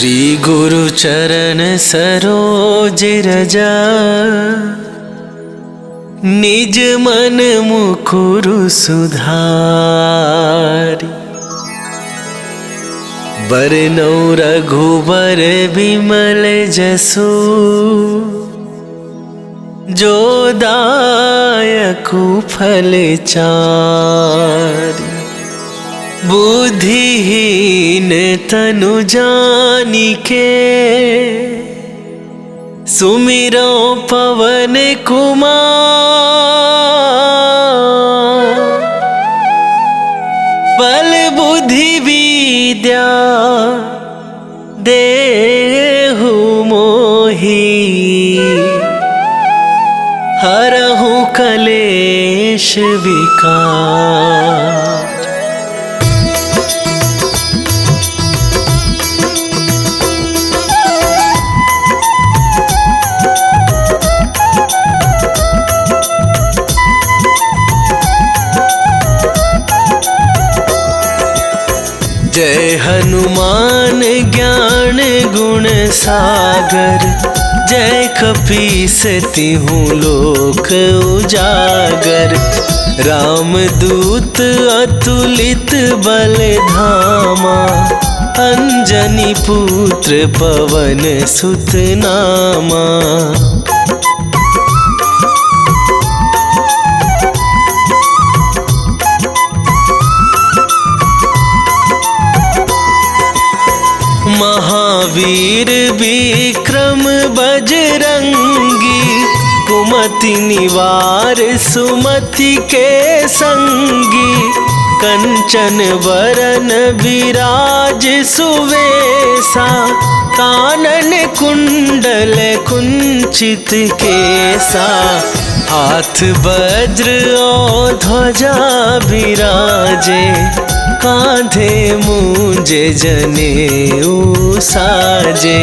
श्री गुरु चरण सरोज रजा, निज मन मुकुरु सुधारी। बरनौ रघुबर बिमल जसु, जो दायकु फल चारि। बुद्धिहीन तनु जानिके, सुमिरो पवन कुमार। बल बुद्धि विद्या देहु मोहि, हरहु कलेश विकार। जय हनुमान ज्ञान गुण सागर, जय कपीस तिहुँ लोक उजागर। रामदूत अतुलित बल धामा, अंजनी पुत्र पवन सुत नामा। महावीर विक्रम बजरंगी, कुमति निवार सुमति के संगी। कंचन बरन विराज सुवेसा, कानन कुंडल कुंचित केसा। हाथ वज्र और ध्वजा विराजे, कांधे मूंज जनेऊ साजे।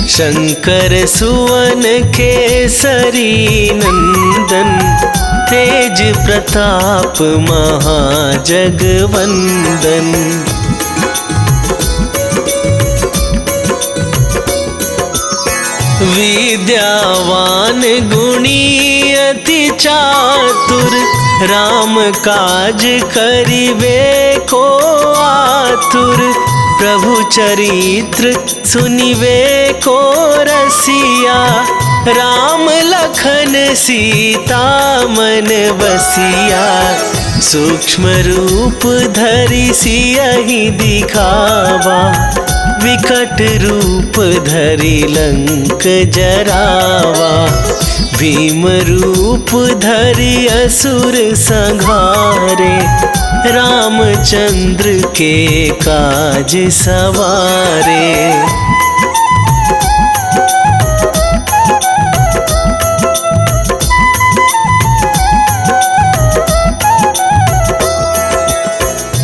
शंकर सुवन केसरी नंदन, तेज प्रताप महाजगवंदन। विद्यावान गुणी अति चातुर, राम काज करिबे को आतुर। प्रभु चरित्र सुनिबे को रसिया, राम लखन सीता मन बसिया। सूक्ष्म रूप धरि सियहि दिखावा, विकट रूप धरि लंक जरावा। भीम रूप धरि असुर संहारे, रामचंद्र के काज सवारे।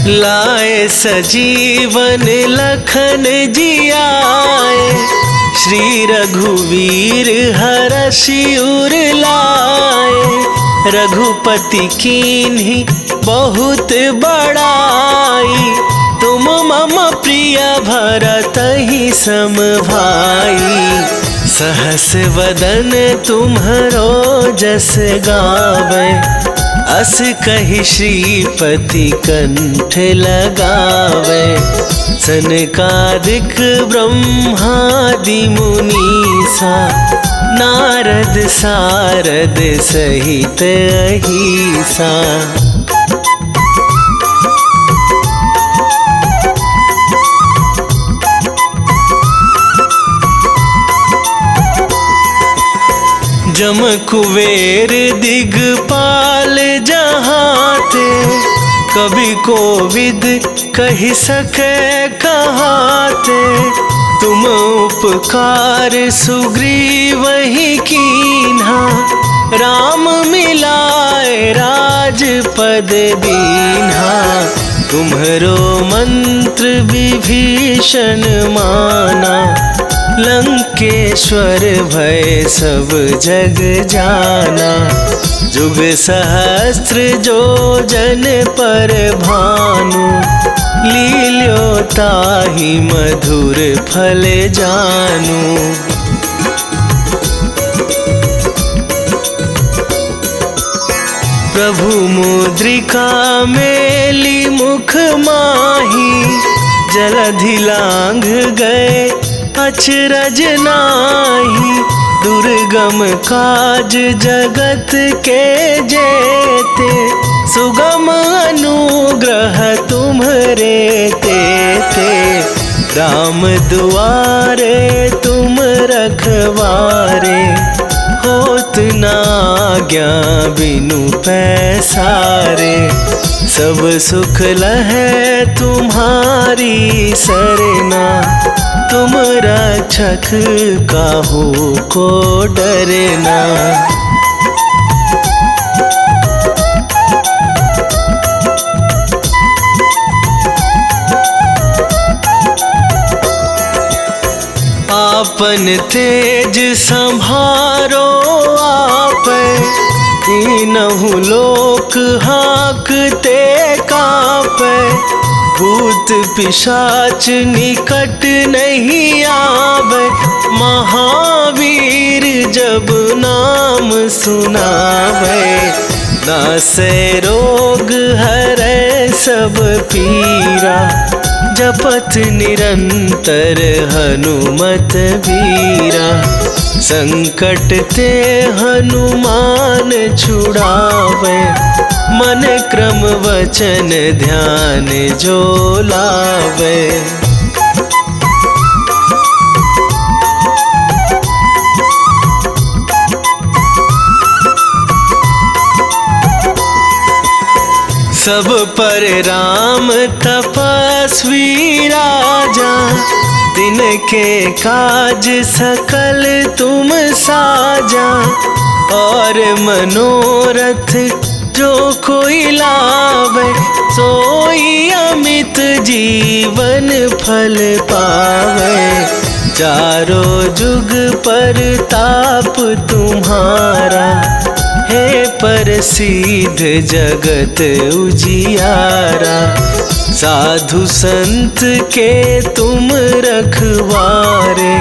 लाए सजीवन लखन जियाए, श्री रघुवीर हरषि उर लाए। रघुपति कीन्ही बहुत बड़ाई, तुम मम प्रिय भरतहि सम भाई। सहस वदन तुम्हरो जस गावे, अस कहि श्रीपति कंठ लगावे। सनकादिक ब्रह्मादि मुनीसा, नारद सारद सहित अहिसा। जम कुबेर दिगपाल जहाते, कभी कोविद कहि सके कहाते। तुम उपकार सुग्रीवहि कीन्हा, राम मिलाए राजपद दीन्हा। तुम्हरो मंत्र विभीषण माना, लंकेश्वर भय सब जग जाना। जुग सहस्त्र जो जन पर भानु, लील्यो ताहि मधुर फल जानु। प्रभु मुद्रिका मेली मुख माही, जलधि लांघ गए अचरज नाहि। दुर्गम काज जगत के जेते, सुगम अनुग्रह तुम्हरे तेते। राम दुआरे तुम रखवारे, होत न आज्ञा बिनु पैसारे। सब सुख लहै तुम्हारी सरना, तुम रक्षक काहू को डरना। आपन तेज संभारो आपै, तीनहु लोक हाँकते कापै। भूत पिशाच निकट नहीं आवे, महावीर जब नाम सुनावे। नासै रोग हरै सब पीरा, जपत निरंतर हनुमत बीरा। संकट ते हनुमान छुड़ावे, मन क्रम वचन ध्यान जो लावे। सब पर राम तपस्वी राजा, तिनके काज सकल तुम साजा। और मनोरथ जो कोई लावे, सोई अमित जीवन फल पावे। चारों जुग पर ताप तुम्हारा, हे प्रसिद्ध जगत उजियारा। साधु संत के तुम रखवारे,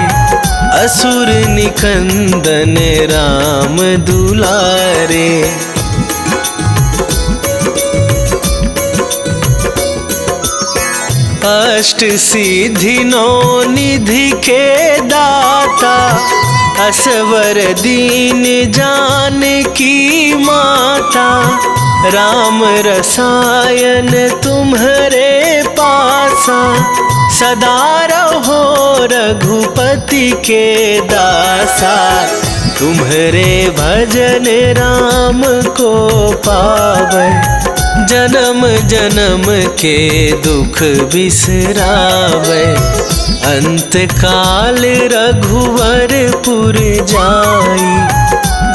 असुर निकंदन राम दुलारे। अष्ट सिद्धि नौ निधि के दाता, असवर दीन जानकी माता। राम रसायन तुम्हरे पासा, सदा रहो रघुपति के दासा। तुम्हरे भजन राम को पावै, जन्म जन्म के दुख बिसरावे। अंत काल रघुवरपुर जाई,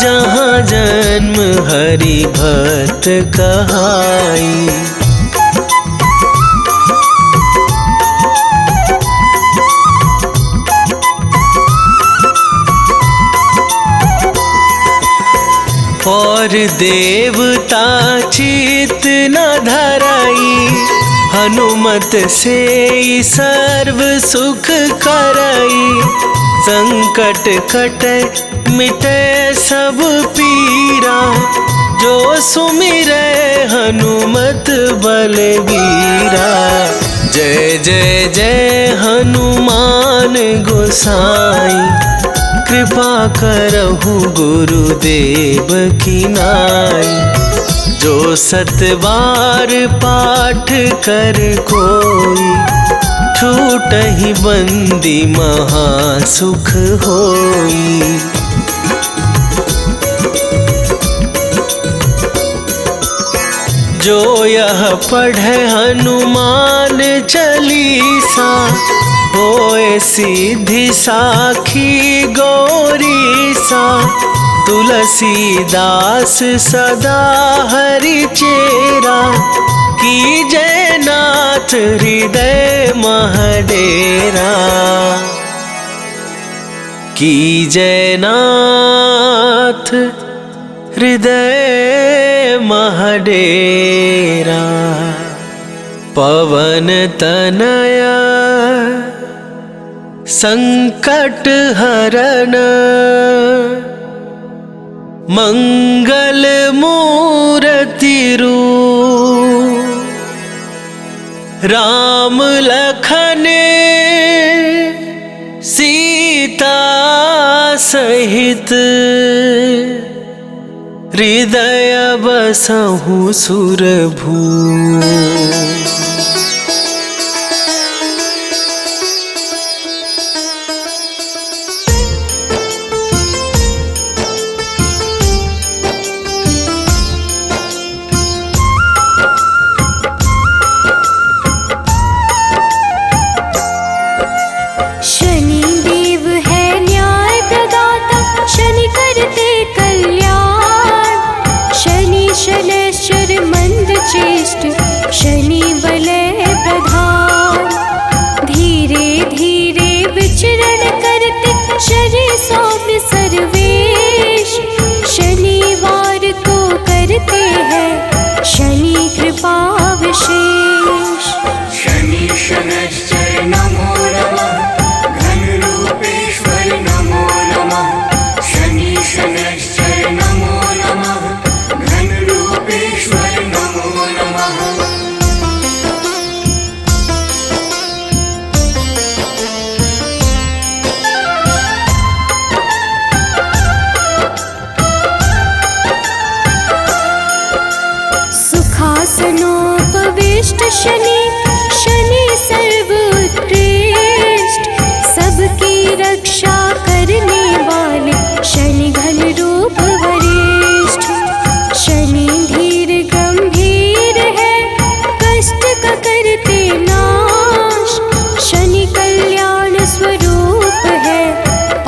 जहाँ जन्म हरि भक्त कहाई। और देवता चित न धराई, हनुमत से सर्व सुख करई। संकट कटे मिटे सब पीरा, जो सुमिरै हनुमत बलबीरा। जय जय जय हनुमान गोसाई, कृपा करहु गुरुदेव की नाई। जो सत बार पाठ कर कोई, छूटहि बंदी महा सुख होई। जो यह पढ़े हनुमान चालीसा, होए सिद्धि साखी गौरीसा। तुलसीदास सदा हरि चेरा, कीजय नाथ हृदय मह डेरा। की जयनाथ हृदय महडेरा। पवन तनया संकट हरण मंगल मूर्ति रूप। राम लखन सीता सहित हृदय बसहु सुरभू। शनि वलय प्रधान, धीरे धीरे विचरण करते शनि सौम्य सर्वेश। शनिवार को करते हैं शनि कृपा विशेष। शनि शनैश्चर नमो नमः, घन रूपेश्वर नमो नमः। शनि शनैश्चर नमो नमः, घन रूपेश्वर नमो नमः। सुखासनोपविष्ट शनि, शनि सर्वोत्कृष्ट। सबकी रक्षा करने वाले शनि घन रूप वरिष्ठ। शनि धीर गंभीर है, कष्ट का करते नाश। शनि कल्याण स्वरूप है,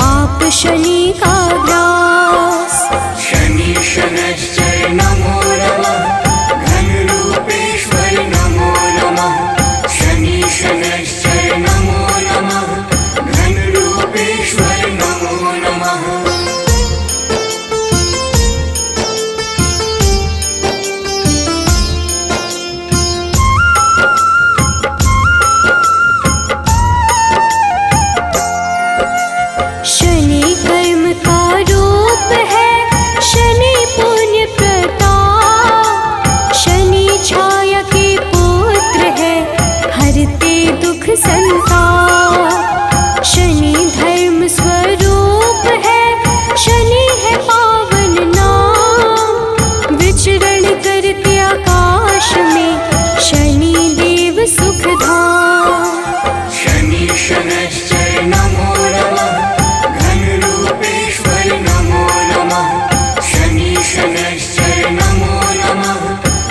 पाप शनि का ग्रास। शनि शनैश्चर नमो नमः, घन रूपेश्वर नमो नमः। शनि शनैश्चर नमो नमः, घन रूपेश्वर नमो नमः। शनि कर्म का रूप है, शनि पुण्य प्रताप। शनि छाया के पुत्र है, हरते दुख संताप। शनि धर्म स्वरूप है, शनि है पावन नाम। विचरण करते आकाश में शनि देव सुखधाम। शनि शनैश्चर नमो नमः, घन रूपेश्वर नमो नमः। शनि शनैश्चर नमो नमः,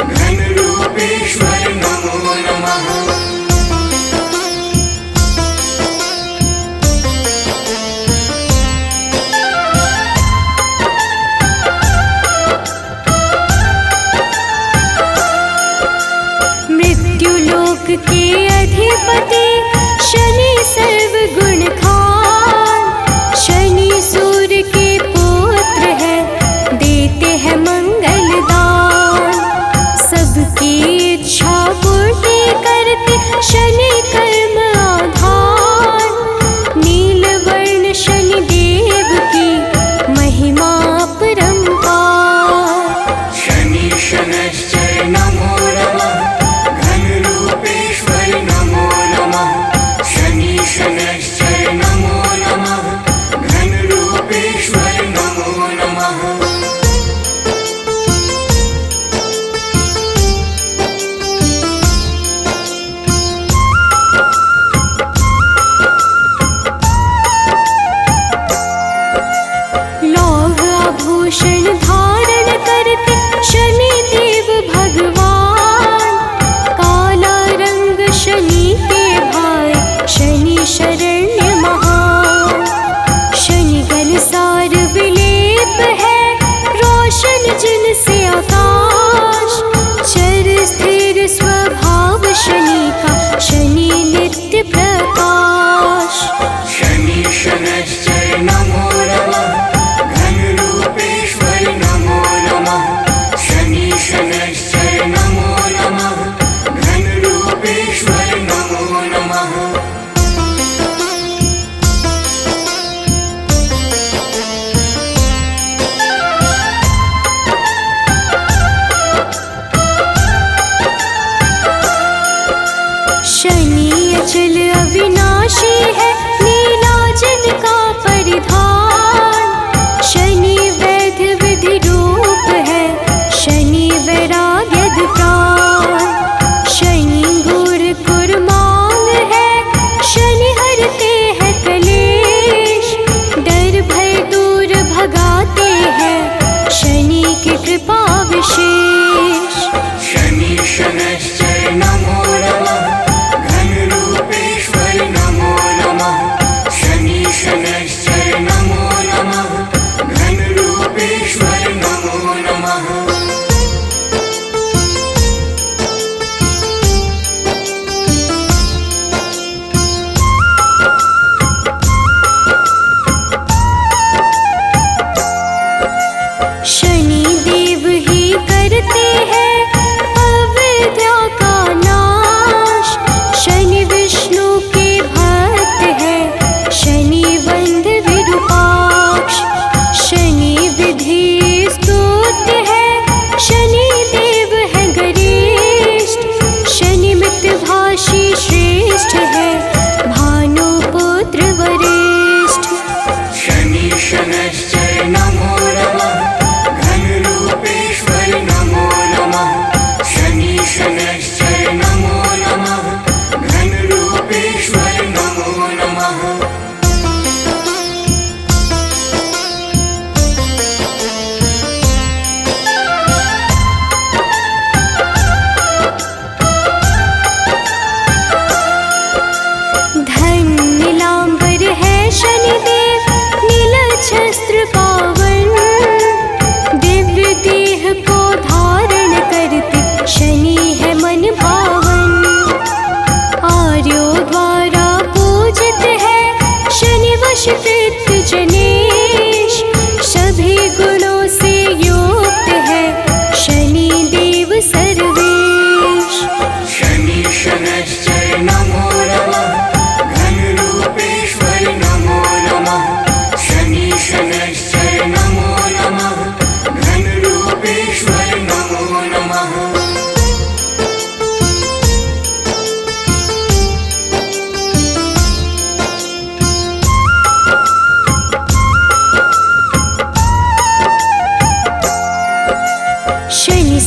घन रूपेश्वर नमो नमः। मृत्युलोक के अधिपति शनि सर्वगुण खान। शनि सूर्य के पुत्र है, देते हैं मंगल दान। सबकी इच्छा पूर्ति करते शनि कर्म आधान। नीलवर्ण शनि देव की महिमा अपरंपार। शनि शनैश्चर नमो नमः, घन रूपेश्वर नमो नमः। शनि शनैश्चर नमो नमः, घन रूपेश्वर नमो नमः।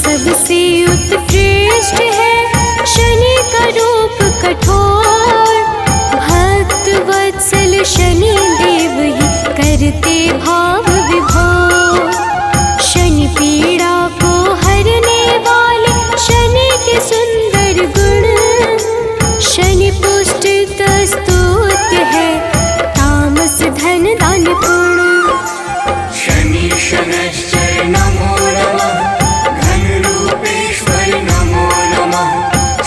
सबसे उत्कृष्ट है शनि का रूप कठोर। भक्त वत्सल शनि देव ही करते भाव विभोर। शनि पीड़ा को हरने वाले शनि के सुंदर गुण। शनि पुष्ट स्तुत्य है तामस धन दान पुण्य। शनि शनैश्चर नमो नमः घनरूपेश्वर नमो नमः।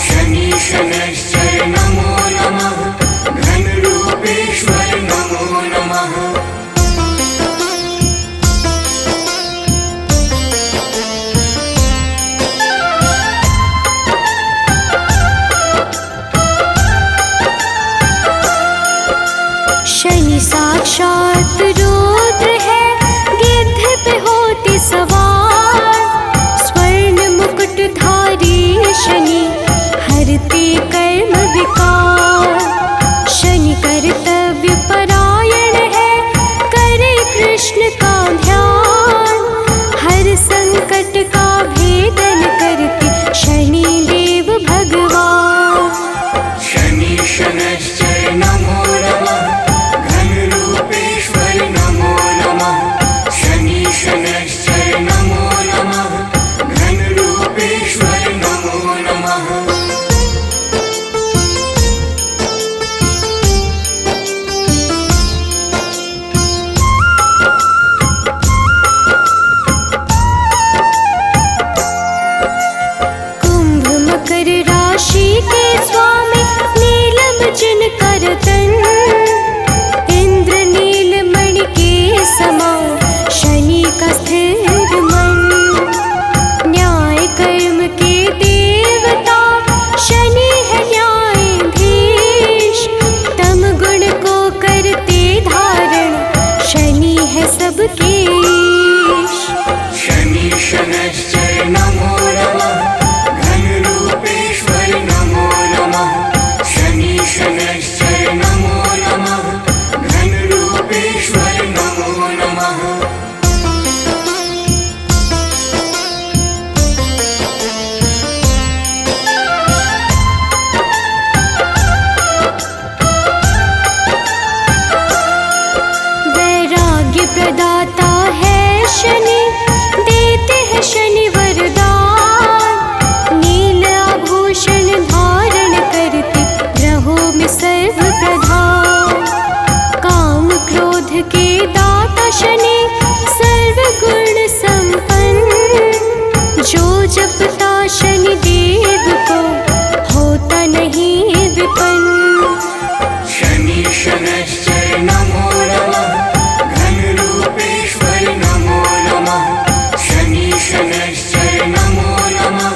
शनि शनैश्चर नमो नमः घनरूपेश्वर नमो नमः। शनि साक्षात रुद्र है गिद्ध पे होते सवार। स्वर्ण मुकुटधारी शनि हरते कर्म विकार। शनि कर्तव्य परायण है करे कृष्ण का ध्यान। हर संकट का भेदन करते शनि देव भगवान। शनि शनैश्चर नमो नमः घनरूपेश्वर नमो नमः। शनि शनैश्चर नमो नमः घनरूपेश्वर नमो नमः। कुंभ मकर राशि के स्वामी नीलम जिनकर तन। इंद्र नीलमणि के समान शनि का स्थिर मन। न्याय कर्म के देवता शनि है न्यायाधीश। तम गुण को करते धारण शनि है सबके ईश। शनि शनैश्चर नमो नमः घनरूपेश्वर नमो नमः। शनि शनैश्चर नमो नमः घनरूपेश्वर नमो नमः। वैराग्य प्रदाता है शनि देते हैं शनि वरदान। नील आभूषण धारण करते ग्रहों में सर्व प्रधान। काम क्रोध के दाता शनि सर्व गुण संपन्न। जो जपता शनि देव को होता नहीं विपन्न। शनि शनैश्चर नमो नमः घनरूपेश्वर नमो नमः। शनि शनैश्चर नमो नमः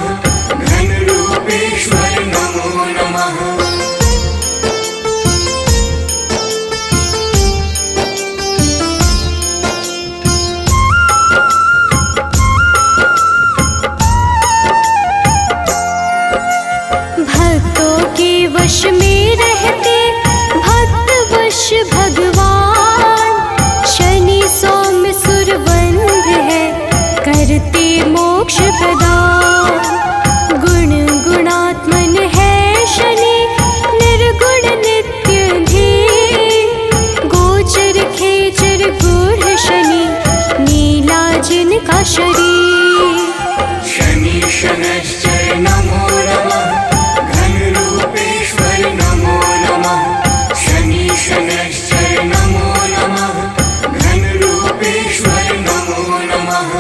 घनरूपेश्वर नमो नमः। भक्तों के वश में रहते भक्त वश भगवान। शनि सौम्य सुरवंध है करते मोक्ष प्रदान। गुण गुणात्मन है शनि निर्गुण नित्य धीर। गोचर खेचर गूढ़ शनि नीला जिनका शरीर। शनि शनैश्चर नमो नमः घनरूपेश्वर नमो नमः। शनि शनैश्चर नमो नमः घनरूपेश्वर नमो नमः।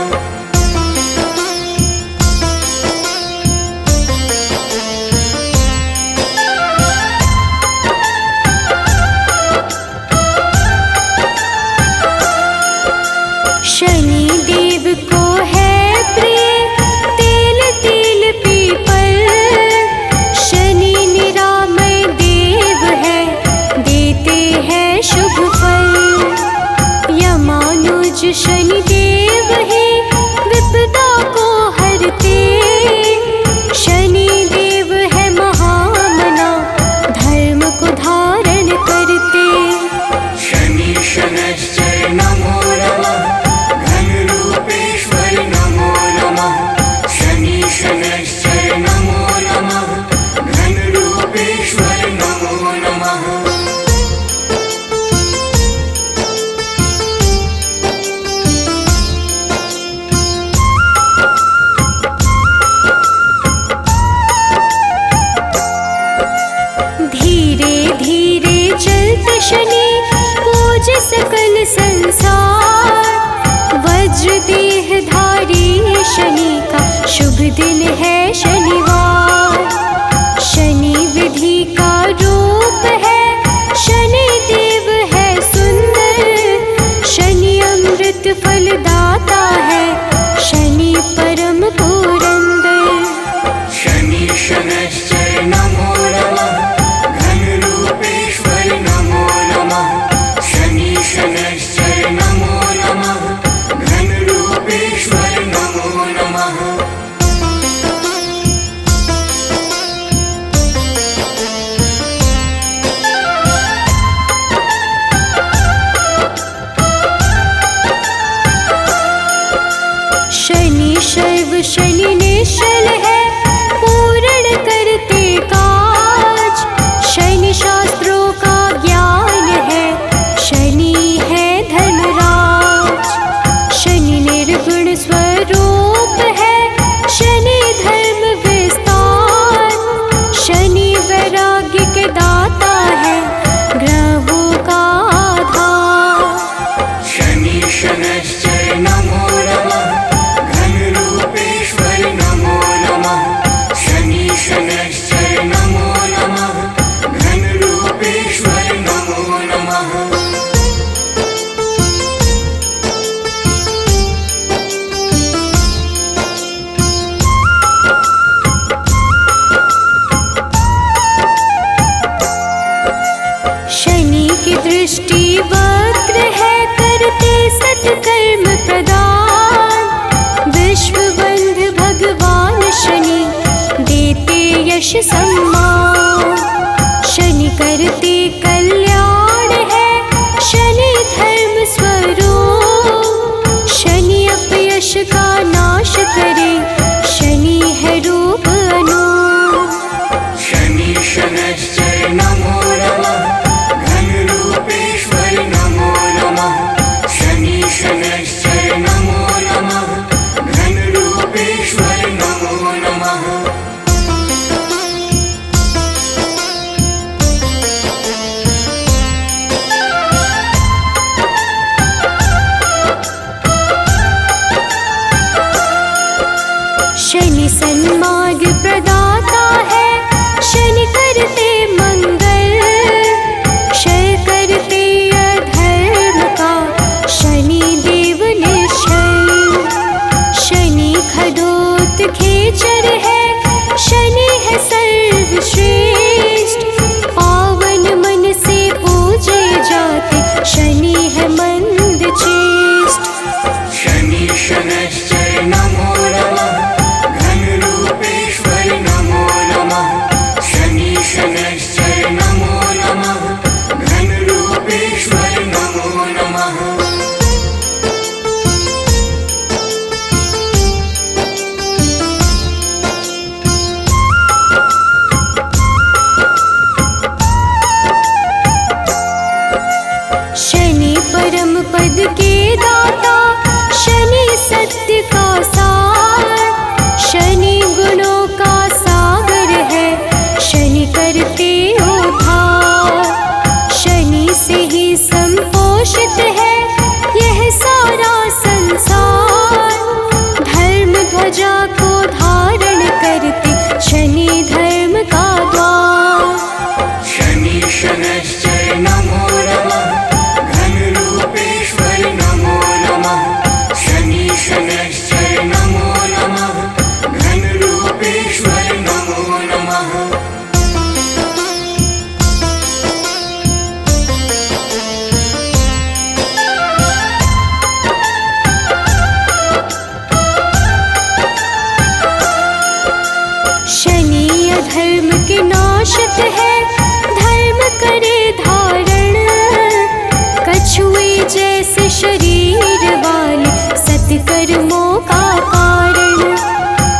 शुभ दिन है शनिवार। शनि विधि का रूप है, शनि देव है सुंदर। शनि अमृत फलदाता है, शनि परम पुरंदर। शनि शनैश्चर नमो नमः, घनरूपेश्वर नमो नमः। शनि शनैश्चर नमो नमः, घनरूपेश्वर नमो नमः। शनि शैव शनि निश्चल है, पूर्ण करते काज। शनि शास्त्रों का ज्ञान है, शनि है धर्मराज। शनि निर्गुण स्वरूप है, शनि धर्म विस्तार। शनि वैराग्य के दाता है, ग्रहों का आधार। शनि शनैश्चर नमो नमः, घनरूपेश्वर नमो नमः। शनि शनैश्चर नमो नमः, घनरूपेश्वर नमो नमः। शनि की दृष्टि वक्र है, करते सत्कर्म प्रदान। विश्व बंधु भगवान शनि, देते यश सम्मान। शनि करते कल्याण है, शनि धर्म स्वरूप। शनि अपयश का नाश करे, शनि है रूप अनूप। शनि शनैश्चर नमो नमः, घनरूपेश्वर नमो नमः। शनि शनैश्चर नमो नमः, घनरूपेश्वर नमो नमः। शनि सन्मार्ग प्रदाता है, शनि करते मंगल। क्षय करते अधर्म का, शनि देव निश्चल। शनि खदोत खेचर है, शनि है सर्वश्रेष्ठ। पावन मन से पूजे जाते, शनि है मंद चेष्ट। शनि शनैश्चर नमो नमः, घनरूपेश्वर नमो नमः। शनि शनैश्चर नमो नमः, घनरूपेश्वर नमो नमः। शनि परम पद के दाता, शनि सत्य का सार। शनि गुणों का सागर है, शनि करते उद्धार। शनि से ही संपोषित है, यह सारा संसार। धर्म ध्वजा को धारण करते, शनि धर्म का द्वार। शनि शनैश्चर नमो नमः, घनरूपेश्वर नमो नमः। शनि शनैश्चर नमो नमः, घनरूपेश्वर नमो नमः। शनि अधर्म के नाशक है, धर्म करे धारण। कछुए जैसे शरीर वाले, सत्कर्मों का कारण।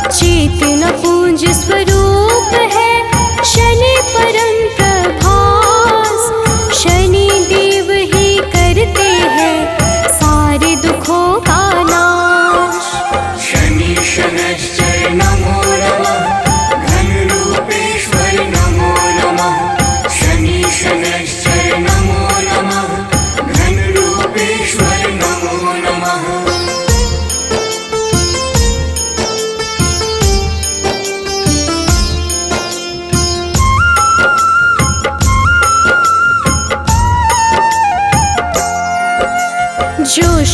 चेतना पूंज स्वरूप है, शनि परम प्रभास। शनि देव ही करते हैं, सारे दुखों का नाश। शनि शनैश्चर नमो नमः, घनरूपेश्वर नमो नमः।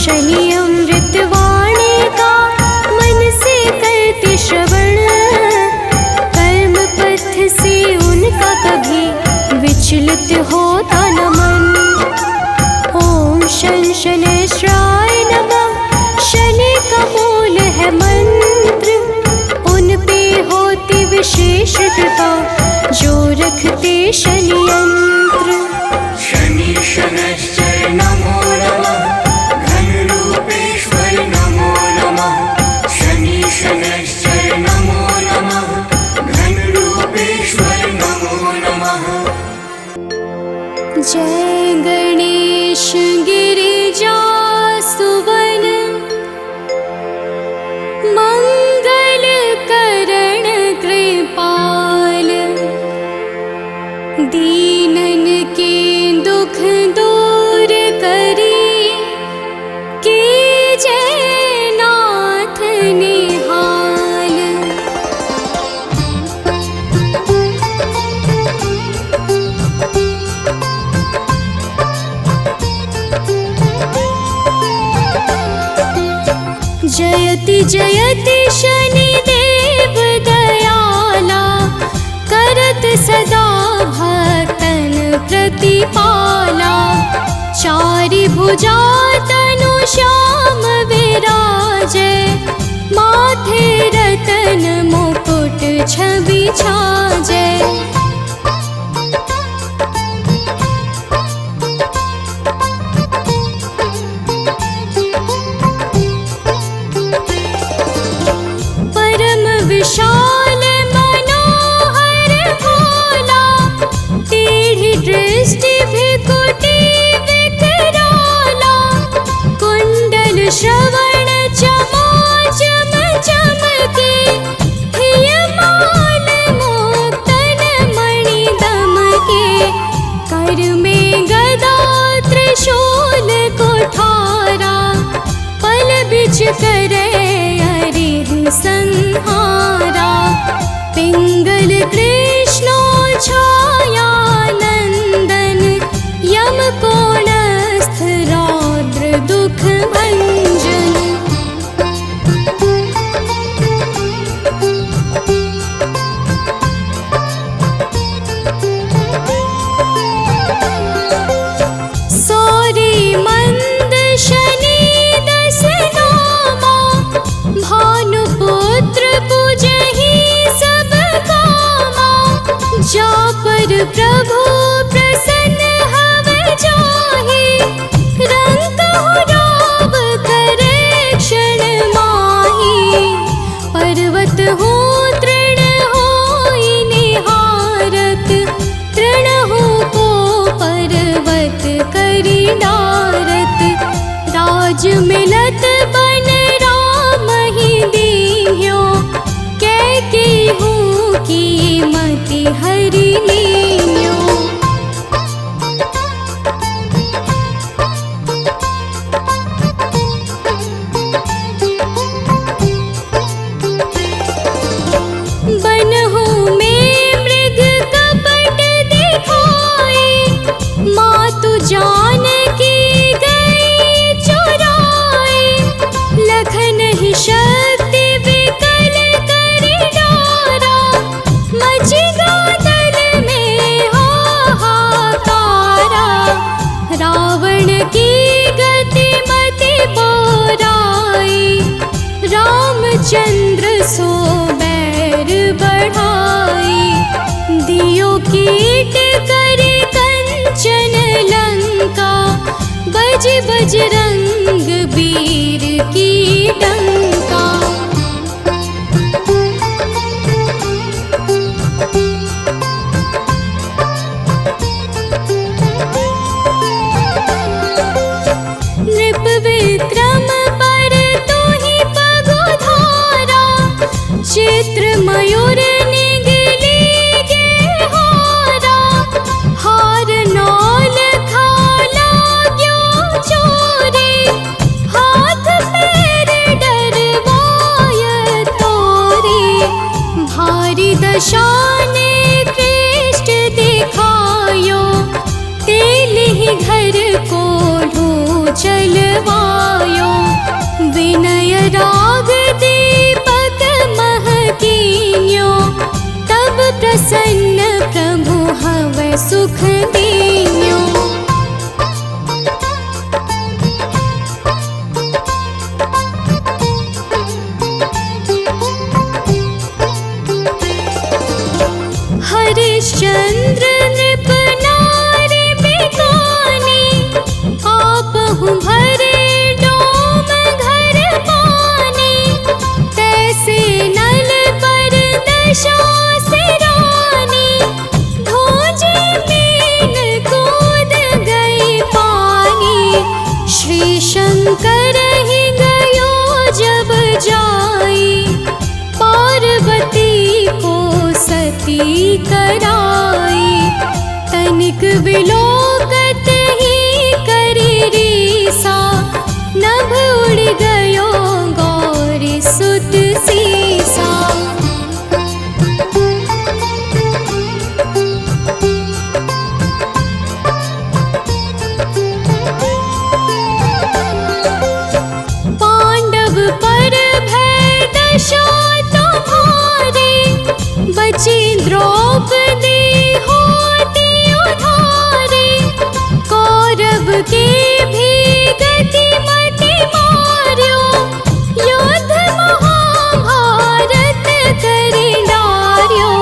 शनि अमृतवाणी का मन से करते श्रवण, कर्म पथ से उनका कभी विचलित होता न मन। ओम शन शनैश्चराय नमः, शनि का मूल है मंत्र, उन पे होती विशेष कृपा जो रखते शनि यंत्र। शनि शनैश्चर नमो नमः, घनरूपेश्वर नमो नमः। शनि शनैश्चर नमो नमः, घनरूपेश्वर नमो नमः। जय गणेश गिरिजा सुवन, मंगल करण कृपाल, दीनन के दुख दूर करी, कीजय नाथ निहाल। जयति जयति शनिदेव दयाला, करत सदा भक्तन प्रतिपाला। चारि भुजा तनु श्याम विराजे, माथे रतन मुकुट छवि छाजे। विशाल मनोहर भोला, टेढ़ी दृष्टि भृकुटी विकराला। कुंडल श्रवण चमाचम चमके, हियमाल मुक्तन मणि दमके। कर में गदा त्रिशूल कुठारा, पल बिच करे संहारा। पिंगल कृष्णो छाया नंदन, यम कोणस्थ रौद्र दुख भंजन। सौरी मंद शनि दस नामा, भानुपुत्र पूजहि सब कामा। जा पर प्रभु प्रसन्न हव जाहि, रंकहु राव करे क्षण माहि। पर्वत हो तृण होई निहारत, तृणहु को पर्वत करि डारत। राज मिलत बन दीन्यो, कैकेयी की मति हरि लीन्यो। बनहु में मृग कपट दिखाए, मातु जानकी गई चुराए। लखन ही शक्ति विकल करि डारा, मचि गादल में हाहाकारा। रावण की गति मति बोराई, रामचंद्र सो बैर बढ़ाई। दियो कीट करि कंचन लंका, बज बजरंग वीर की डंका। नृप विक्रम पर तोहि पगुधारा, चित्र मयूर निगली गे हारा। हार नौल खाला क्यों चोरी, हाथ पैर डरवाय तोरी। भारी दशा ने कृष्ण दिखायो, तेल ही घर को ढूंढ चलवायो। विनय राग दीपक महकीन्यो, तब प्रसन्न प्रभु हवै सुख दीन्यो। हरिश्चंद्र नृप नारी बिकानी, आपहु भरे डोम घर पानी। तैसे नल पर दशा सिरानी, धोजे मीन कूद गई पानी। श्री शंकर ही गयो जब जाई, पार्वती को सती कराई। तनिक विलोकत ही करी रीसा, नभ उड़ गयो गौरी सुत सीसा। पांडव पर भय दशा तुम्हारी, बची द्रौपदी होती उधारी। कौरव के भी गति मति मार्यो, युद्ध महाभारत करि डार्यो।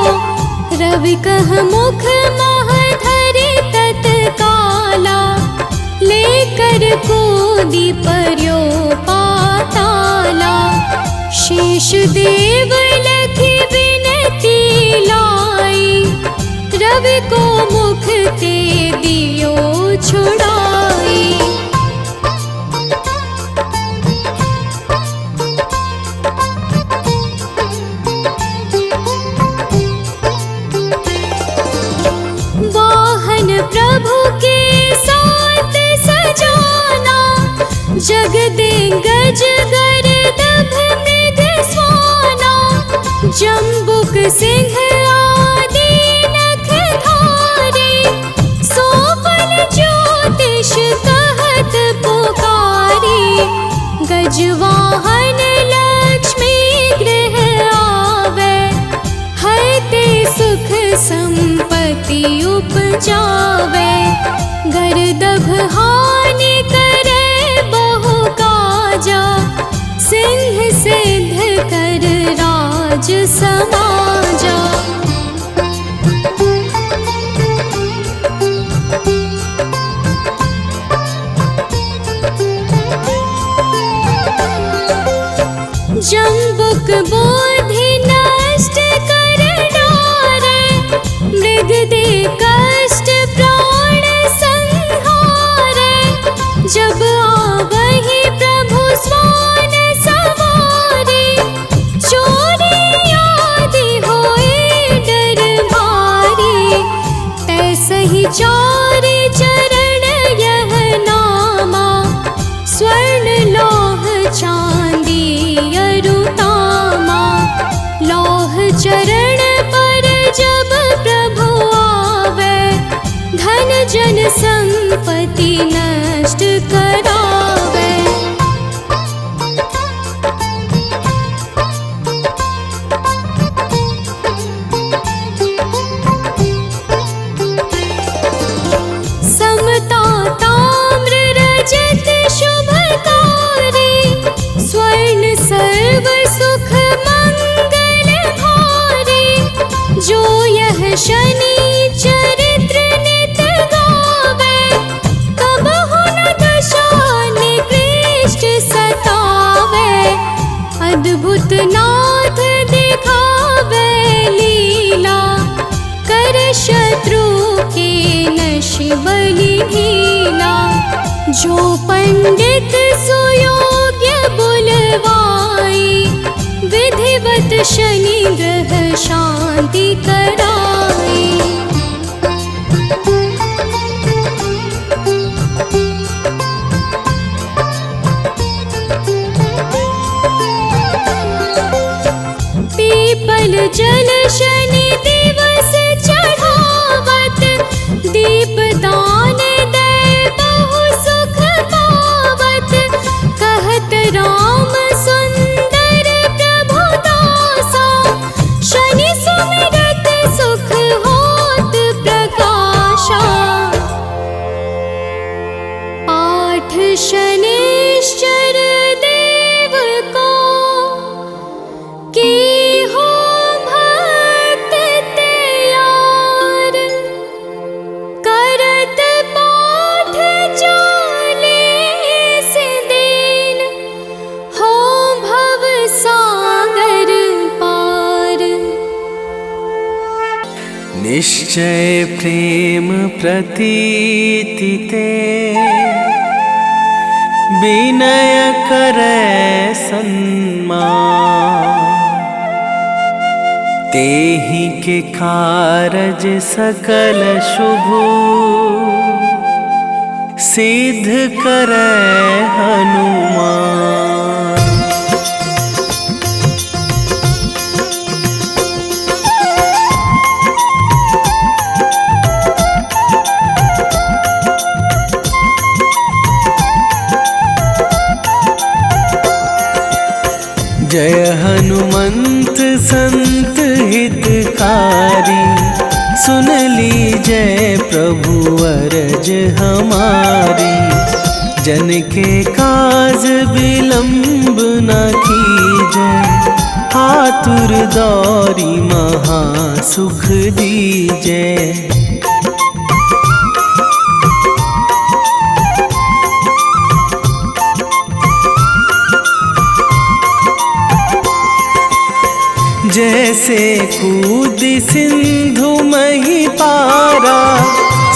रवि कह मुख मह धरि तत्काला, लेकर कूदी पर्यो पाताला। शेष देव लखी विनती लाई, रवि को मुख ते दियो छुड़ाई। वाहन प्रभु के साथ सजाना, जगदे गज गर्दभ मृग स्वाना। जम्बुक सिंह आदि नख धारे, सोफल ज्योतिष कहत पुकारी। गजवाहन लक्ष्मी गृह आवे, हरते सुख संपत्ति उपजावे। गर्दभ हानि करे बहु काजा, सिंह सिद्ध कर राज समाजा। जम्बुक बोधि नष्ट कर डारे, मृग दे कष्ट प्राण संहारे। जब आवहि प्रभु स्वान सवारे, चोरी आदि होए डर भारी। तैसहि चारि चरण यह नामा, स्वर्ण लौह चांदी अरुतामा। लौह चरण पर जब प्रभु आवे, धन जन संपत्ति नष्ट करावे। समता ताम्र रजत शुभकारी, स्वर्ण सर्व सुख मंगल भारी। जो यह शनि चरित्र नित गावे, कबहु न दशा निकृष्ट सतावे। अद्भुत नाथ दिखावे लीला, कर शत्रु के नश बलि ढीला। जो पंडित सुयोग्य बुलवाई, विधिवत शनि ग्रह शांति कराई। पीपल जल शनि दिवस चढ़ावत, दीप दान दे बहु सुख पावत। निश्चय प्रेम प्रतीति ते विनय करे सन्मान। तेहि के कारज सकल शुभ सिद्ध करे हनुमान। जय हनुमंत संत हितकारी, सुन लीजय प्रभु अरज हमारी। जन के काज विलंब न कीजय, आतुर दौरी महा सुख दीजय। जैसे कूद सिंधु मही पारा,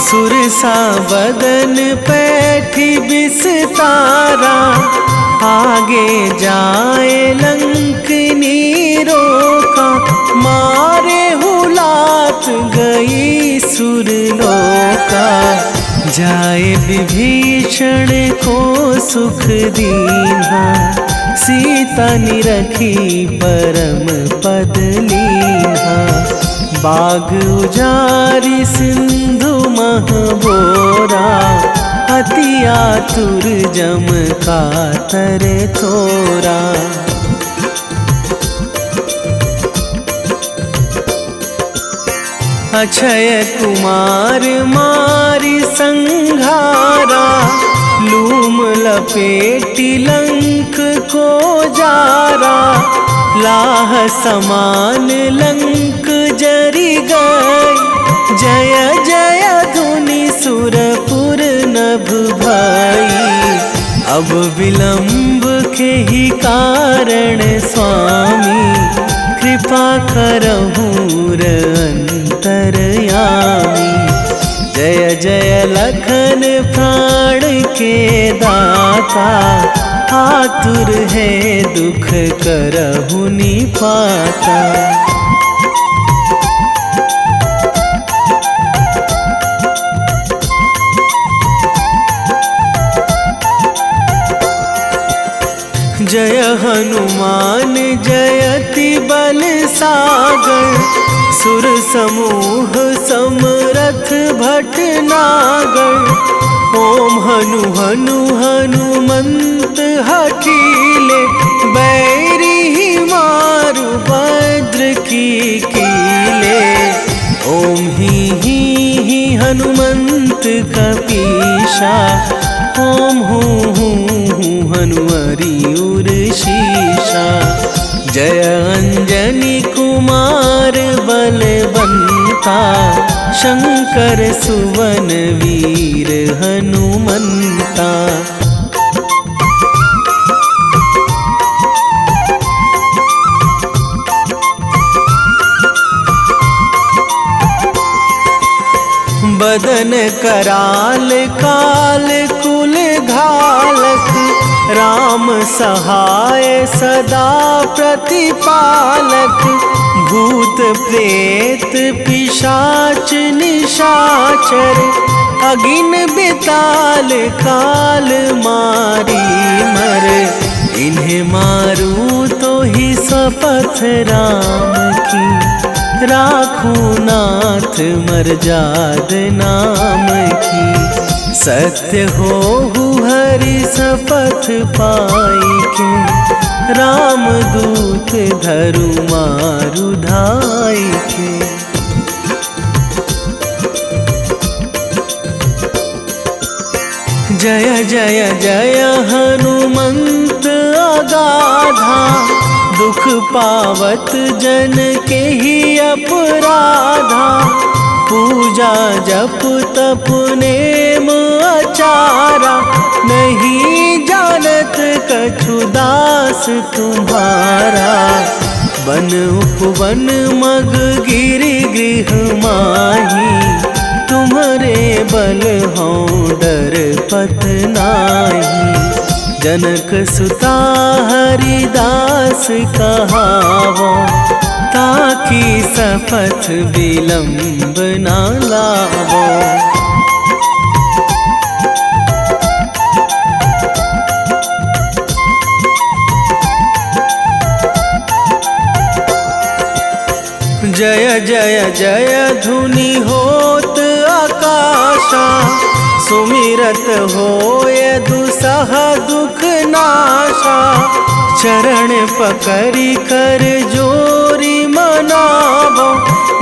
सुरसा बदन पैठी बिस्तारा। आगे जाए लंकनी रोका, मारे हुलात गई सुरलोका। जाए विभीषण को सुख दीन्हा, सीता निरखी परम पद लीन्हा। बाग उजारि सिंधु महबोरा, अति आतुर जम कातर तोरा। अक्षय कुमार मारि संघारा, लूम लपेटी लंक को जारा। लाह समान लंक जरि गई, जय जय धुनि सुरपुर नभ भई। अब विलंब के ही कारण स्वामी, कृपा करहु अंतरयामी। जय जय लखन प्राण के दाता, आतुर है दुख करहु निपाता। जय हनुमान जयति बल सागर, सुर समूह समरथ भटनागर। ओम हनु हनु हनुमंत हठीले, बैरी मारु भद्र की कीले। ओम ही हनुमंत कपीशा, ओम हूँ हनुमरि उर शीशा। जय अंजनी कुमार बलवंता, शंकर सुवन वीर हनुमंता। बदन कराल काल कुल घालक, राम सहाय सदा प्रतिपालक। भूत प्रेत पिशाच निशाचर, अगिन बिताल काल मारी मर। इन्हें मारू तो ही शपथ राम की, राखूं नाथ मर्याद नाम की। सत्य हो हरि शपथ पाई के, राम दूत धरु मारु धाई के। जय जय जय हनुमंत अगाधा, दुख पावत जन के ही अपराधा। पूजा जप तप नेम आचारा, नहीं जानत कछु दास तुम्हारा। वन उपवन मग गिरि गृह माही, तुम्हारे बल हों डर पत नाही। जनक सुता हरिदास कहावो, ताकि सपथ विलंब ना लावो। जय जय जय धुनि होत आकाशा, सुमिरत होय दुसह दुख नाशा। चरण पकड़ी कर जोरी मनावो,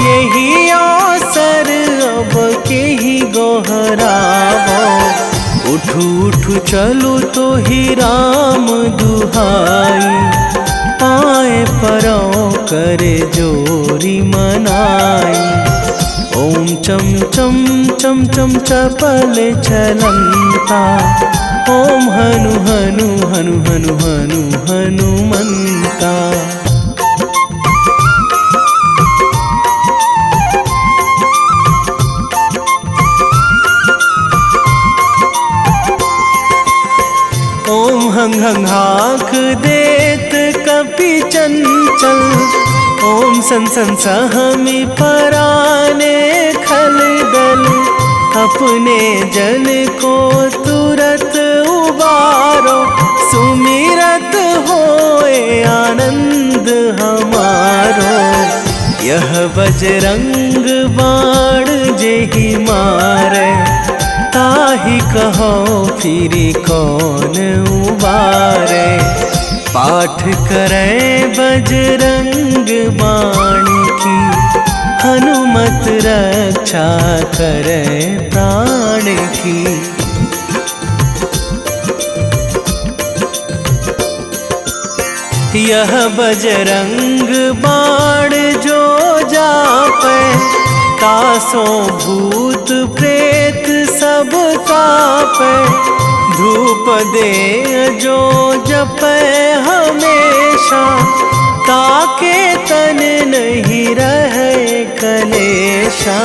यही अवसर अब के ही गोहरावो। उठू उठू चलू तो ही राम दुहाई, पाए परो करे जोरी मनाई। ओम चम चम चम चम चपल चलंता, ओम हनु हनु हनु हनु हनु हनुमंता। ओम हंग हंग हाक देत कपि चंचल, ओम सन सन सहमी पराने खल दल। अपने जन को तुरत उबारो, सुमिरत होए आनंद हमारो। यह बजरंग बाण जेहि मारे, ताहि कहो फिरी कौन उबारे। पाठ करें बजरंग बाण की, हनुमत रक्षा करें प्राण की। यह बजरंग बाण जो जापे, तासो भूत प्रेत सब कापे। धूप दे जो जपे हमेशा, ताके तन नहीं रहे कलेशा।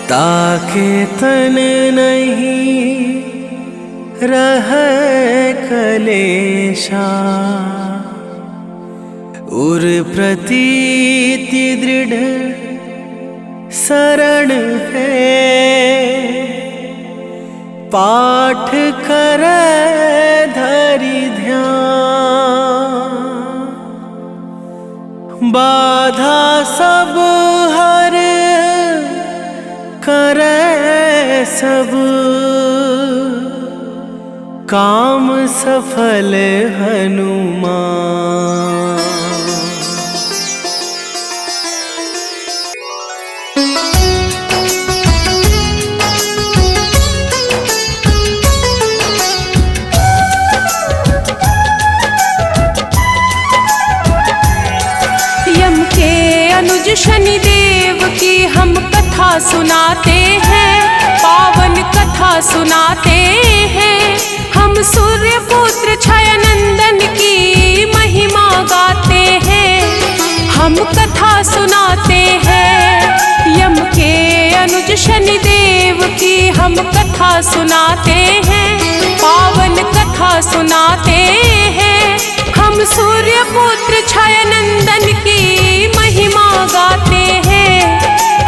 ताके तन नहीं रहे कलेशा। उर प्रतीति दृढ़ शरण है, पाठ करे धरि ध्यान। बाधा सब हर करे सब, काम सफल हनुमान। अनुज शनिदेव की हम कथा सुनाते हैं, पावन कथा सुनाते हैं। हम सूर्य पुत्र छाया नंदन की महिमा गाते हैं, हम कथा सुनाते हैं। यम के अनुज शनिदेव की हम कथा सुनाते हैं, पावन कथा सुनाते हैं। हम सूर्य पुत्र छाया नंदन की महिमा गाते हैं,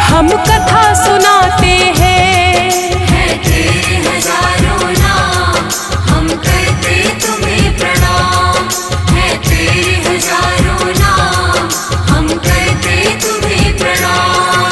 हम कथा सुनाते हैं। है तेरे हजारों नाम, हम करते तुम्हें प्रणाम। है तेरे हजारों नाम, हम करते तुम्हें प्रणाम।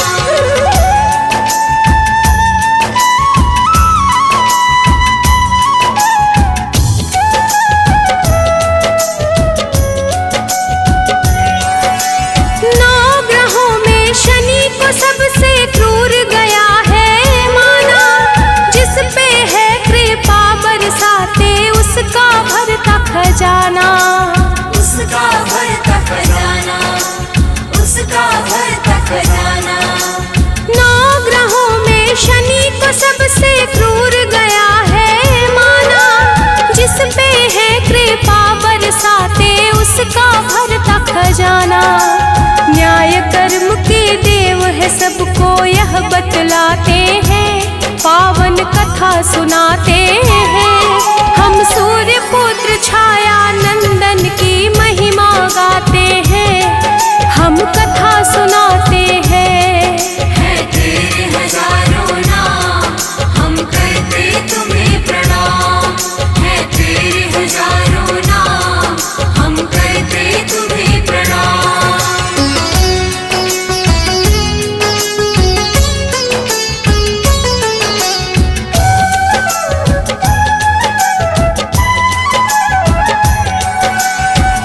खजाना। न्याय कर्म के देव है सबको यह बतलाते हैं, पावन कथा सुनाते हैं। हम सूर्य पुत्र छाया नंदन की महिमा गाते हैं, हम कथा सुनाते हैं। है तेरे हजारों नाम, हम करते तुम्हें प्रणाम। है तेरे हजारों नाम, हम करते तुम्हें प्रणाम।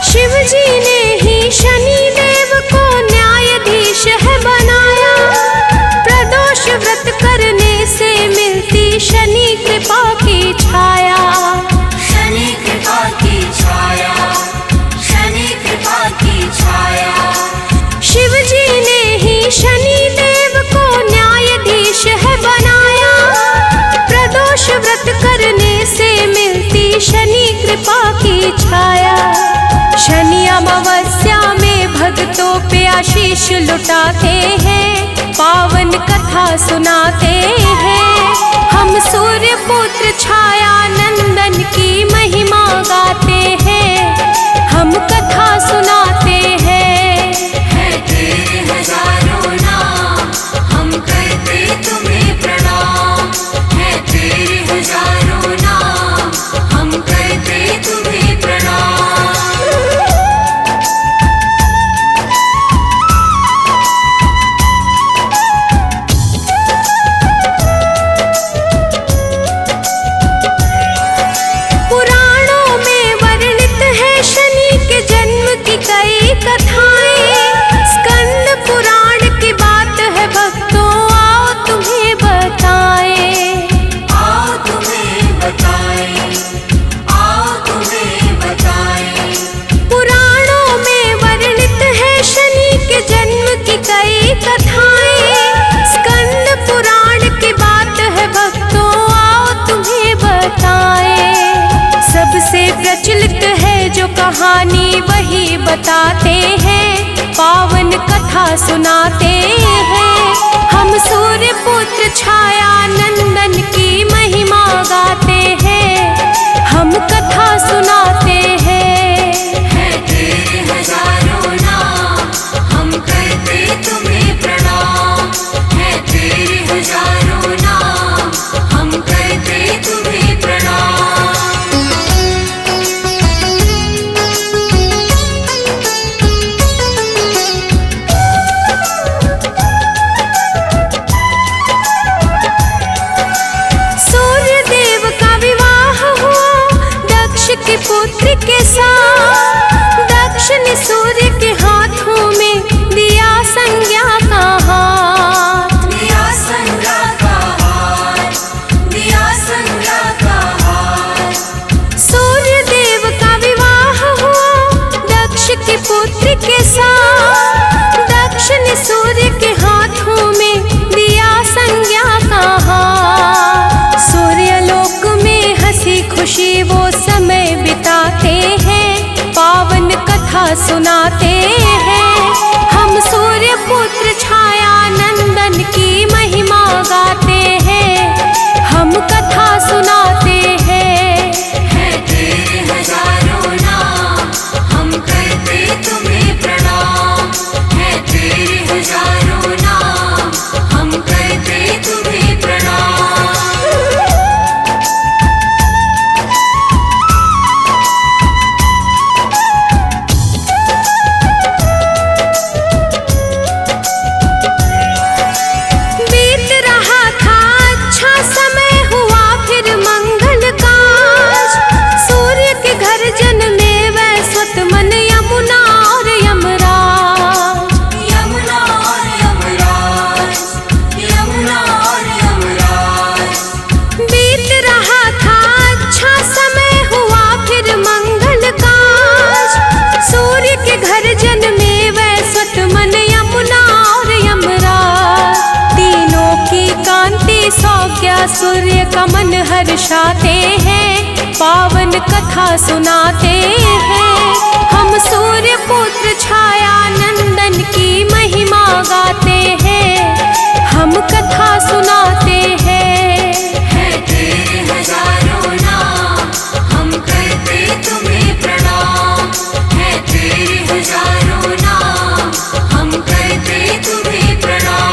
शिव जी ने ही शनि देव को न्यायाधीश है बनाया, प्रदोष व्रत करने से मिलती शनि कृपा की छाया। शनि कृपा की छाया, शनि कृपा की छाया। शिव जी ने ही शनि देव को न्यायाधीश है बनाया, प्रदोष व्रत करने से मिलती शनि कृपा की छाया। शनि अमावस्या में भक्तों पे आशीष लुटाते हैं, पावन कथा सुनाते हैं। हम सूर्य पुत्र छाया नंदन की महिमा गाते हैं, हम कथा सुनाते हैं। है तेरे हजारों नाम, हम करते तुम्हें प्रणाम। है तेरे हजारों नाम, हम करते तुम्हें प्रणाम। पुराणों में वर्णित है शनि के जन्म की कई कथाएं, स्कंद पुराण की बात है भक्तों आओ तुम्हें बताएं। आओ तुम्हें बताएं, आओ तुम्हें बताएं। पुराणों में वर्णित है शनि के जन्म की कई कथाएं, स्कंद पुराण की बात है भक्तों आओ तुम्हें बताएं। सबसे प्रचलित है जो कहानी वही बताते हैं, पावन कथा सुनाते हैं। हम सूर्य पुत्र छाया नंदन की महिमा गाते हैं, हम कथा सुनाते हैं। है तेरे हजारों नाम, हम करते तुम्हें प्रणाम। है तेरे हजारों नाम, हम करते तुम्हें प्रणाम। सूर्य देव का विवाह हुआ दक्ष के पुत्र के साथ, दक्ष ने सूर्य के हाथों में दिया संज्ञा का हाथ। दिया संज्ञा का हार, दिया संज्ञा का हार। सूर्य देव का विवाह हुआ दक्ष के पुत्र के साथ, दक्ष ने सूर्य के हाथों में दिया संज्ञा का हाथ। सूर्य लोक में हंसी खुशी वो समय बिताते हैं, पावन कथा सुनाते हैं। हम सूर्य पुत्र छाया नंदन की महिमा गाते हैं, हम कथा सुनाते हैं। है तेरे हजारों नाम, हम करते तुम्हें प्रणाम। है तेरे हजारों नाम, हम करते तुम्हें प्रणाम। बीत रहा था अच्छा समय हुआ फिर मंगल काज, सूर्य के घर जन्मे वैश्वत मन यमुना और यमराज। यमुना और यमराज, यमुना और यमराज। बीत रहा था अच्छा समय हुआ फिर मंगल काज, सूर्य के घर जन्मे वैश्वत मन यमुना और यमराज। तीनों की कांति सौज्ञा सूर्य का मन हर्षाते हैं, पावन कथा सुनाते हैं। हम सूर्य पुत्र छाया नंदन की महिमा गाते हैं, हम कथा सुनाते हैं। है तेरे हजारों नाम, हम करते तुम्हें प्रणाम। है तेरे हजारों नाम, हम करते तुम्हें प्रणाम।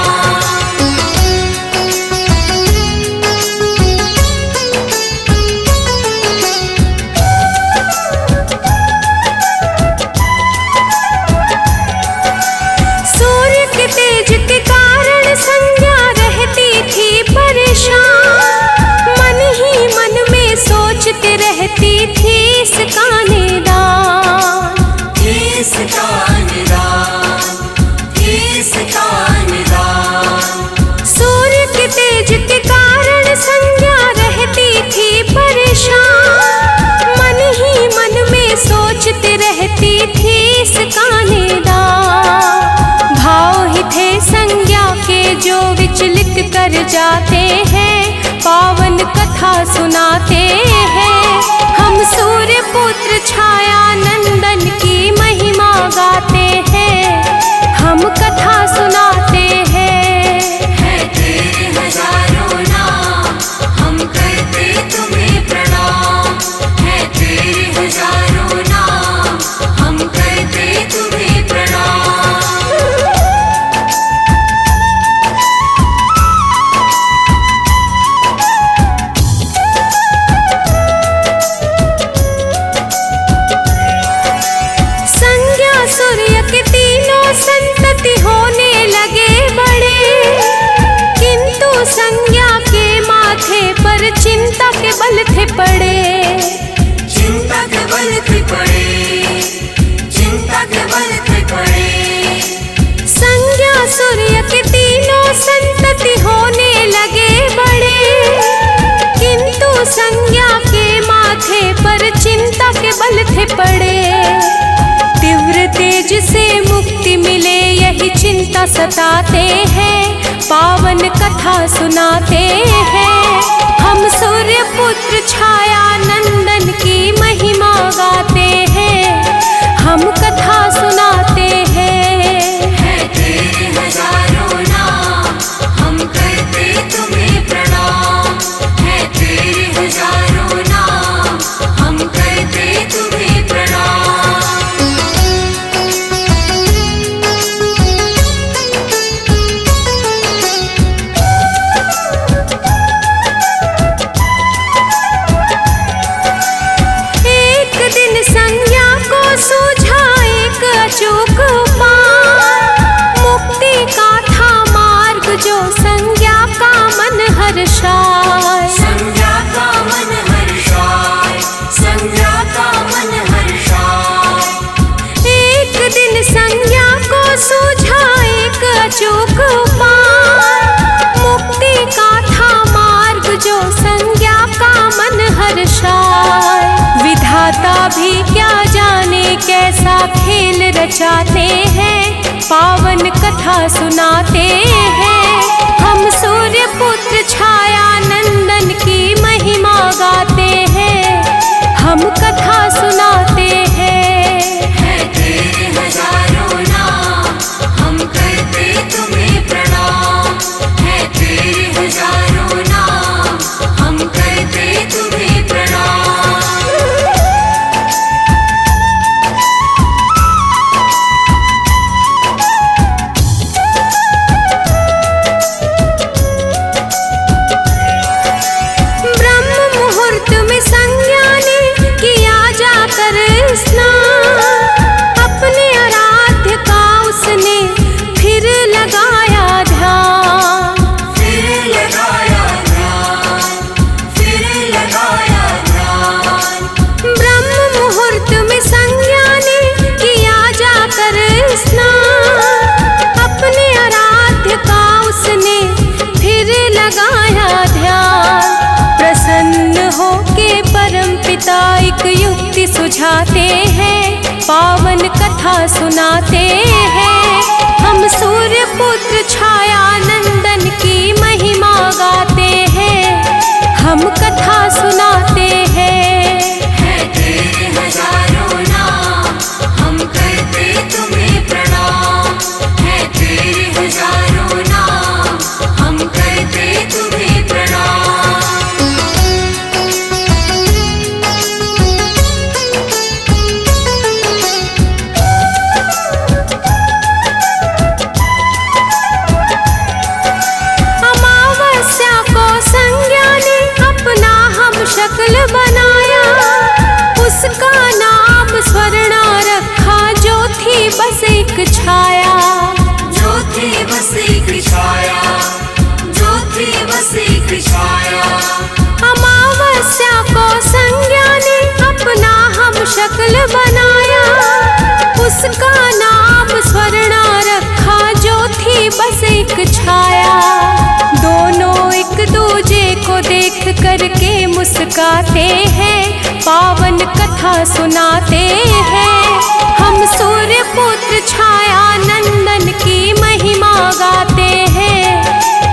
सूर्य के तेज के कारण संज्ञा रहती थी परेशान, मन ही मन में सोचते रहती थी इसका निदान। इसका निदान, इसका निदान। सूर्य के तेज के कारण संज्ञा रहती थी परेशान, मन ही मन में सोचते रहती थी इसका निदान। भाव ही थे संज्ञा के जो विचलित कर जाते हैं, पावन कथा सुनाते हैं। हम सूर्य पुत्र छाया नंदन की महिमा गाते हैं, हम कथा सुनाते हैं। है तेरे हजारों नाम, हम करते तुम्हें प्रणाम। है तेरे हजारों नाम, हम करते तुम्हें प्रणाम। संज्ञा सूर्य के तीनों संतति होने लगे बड़े, किंतु संज्ञा के माथे पर चिंता के बल थे पड़े। चिंता के बल थे पड़े, चिंता के बल थे पड़े। संज्ञा सूर्य के तीनों संतति होने लगे बड़े, किंतु संज्ञा के माथे पर चिंता के बल थे पड़े। तीव्र तेज से मुक्ति मिले यही चिंता सताते हैं, पावन कथा सुनाते हैं। हम सूर्य पुत्र छाया नंदन की महिमा गाते हैं, हम कथा सुनाते हैं। है तेरे हजारों नाम, हम करते तुम्हें प्रणाम। है तेरे हजारों नाम, हम करते तुम्हें प्रणाम। एक दिन संज्ञा को सूझा एक अचूक उपाय, मुक्ति का था मार्ग जो संज्ञा का मन हर्षाए। संज्ञा का मन हर्षाए, संज्ञा का मन हर्षाए। एक दिन संज्ञा को सूझा एक अचूक उपाय, मुक्ति का था मार्ग जो संज्ञा का मन हर्षाए। विधाता भी क्या जाने कैसा खेल रचाते हैं, पावन कथा सुनाते हैं। हम सूर्य पुत्र छाया नंदन की महिमा गाते हैं, हम कथा सुनाते हैं। है तेरे हजारों नाम, हम करते तुम्हें प्रणाम। है तेरे हजारों नाम, हम करते तुम्हें प्रणाम। हजारों नाम, हम करते तुम्हें प्रणाम। अमावस्या को संज्ञा ने अपना हम शक्ल बनाया, उसका नाम स्वर्णा रखा जो थी बस एक छाया। जो थी बस एक छाया, जो थी बस एक छाया। अमावस्या को संज्ञा ने अपना हम शक्ल बनाया, उसका नाम स्वर्णा रखा जो थी बस एक छाया। दोनों एक दूजे को देख करके मुस्काते हैं, पावन कथा सुनाते हैं। हम सूर्य पुत्र छाया नंदन की महिमा गाते हैं,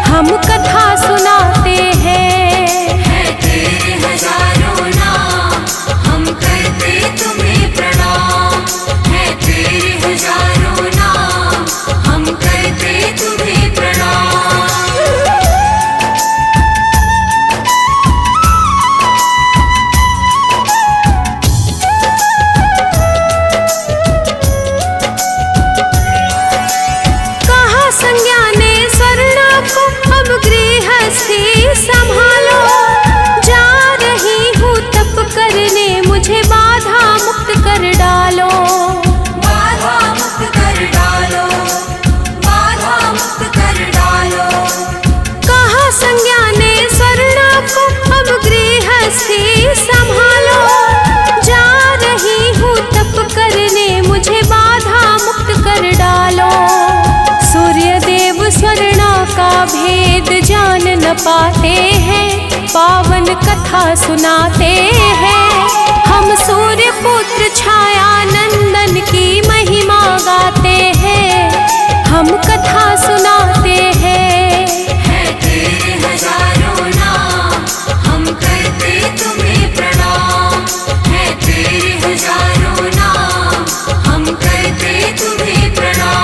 हम कथा सुनाते हैं। है तेरे हजारों नाम, हम करते तुम्हें प्रणाम। है तेरे हजारों नाम, हम करते तुम्हें प्रणाम। कहा संज्ञा ने स्वर्णा को अब गृहस्थी संभालो, जा रही हूँ तप करने मुझे बाधा मुक्त कर डालो। बाधा मुक्त कर डालो, बाधा मुक्त कर डालो। कहा संज्ञा ने स्वर्णा को अब गृहस्थी संभालो, जा रही हूँ तप करने मुझे बाधा मुक्त कर डालो। सूर्य देव स्वर्णा का भेद जान न पाते हैं, पावन कथा सुनाते हैं। हम सूर्य पुत्र छाया नंदन की महिमा गाते हैं, हम कथा सुनाते हैं। है तेरे हजारों नाम, हम करते तुम्हें प्रणाम। है तेरे हजारों नाम, हम करते तुम्हें प्रणाम।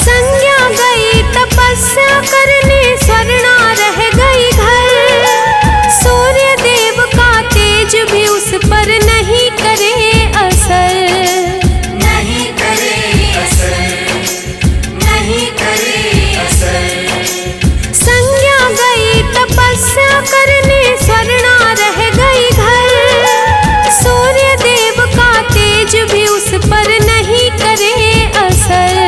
संज्ञा गई तपस्या करने, स्वर्णा रह गई घर। सूर्य देव का तेज भी उस पर नहीं करे असर। नहीं करे असर, नहीं करे असर। संज्ञा गई तपस्या करने, स्वर्णा रह गई घर। सूर्य देव का तेज भी उस पर नहीं करे असर।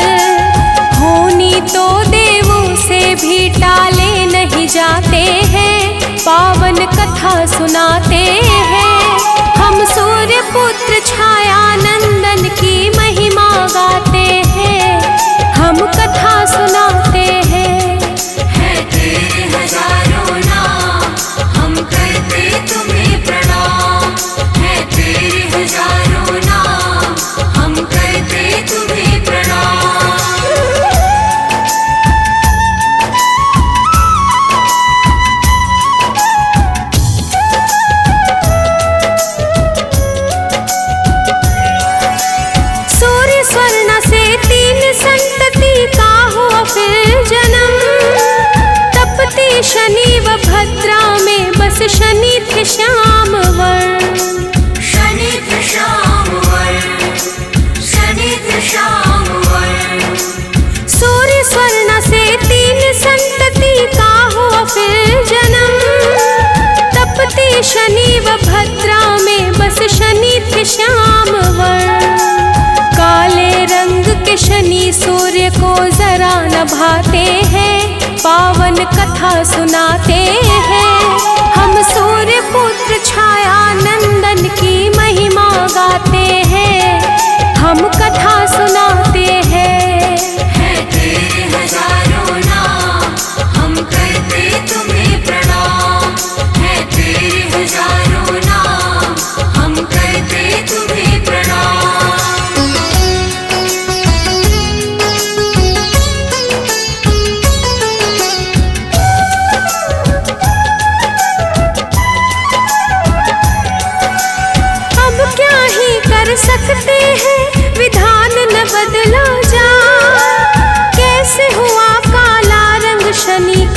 होनी तो देवों से भी टाले नहीं जाते हैं, पावन कथा सुनाते हैं। हम सूर्य पुत्र छाया नंदन की महिमा गाते हैं, हम कथा सुनाते हैं। है तेरे हजारों नाम, हम करते तुम्हें प्रणाम। है तेरे हजारों नाम, हम करते तुम्हें प्रणाम। सूर्य स्वर्णा से 3 संतति का हुआ फिर जन्म। तपती शनि व भद्रा में बस शनि थे श्याम वर्ण। शनि थे श्याम वर्ण, शनि थे श्याम वर्ण। सूर्य स्वर्णा से 3 संतति का हुआ फिर जन्म। तपती शनि व भद्रा में बस शनि थे श्याम वर्ण। काले रंग के शनि सूर्य को जरा न भाते हैं, पावन कथा सुनाते हैं। हम सूर्य पुत्र छाया नंदन की महिमा गाते हैं, हम कथा सुनाते हैं। है तेरे हजारों नाम, हम करते तुम्हें प्रणाम। है तेरे हजारों नाम, हम करते तुम्हें प्रणाम।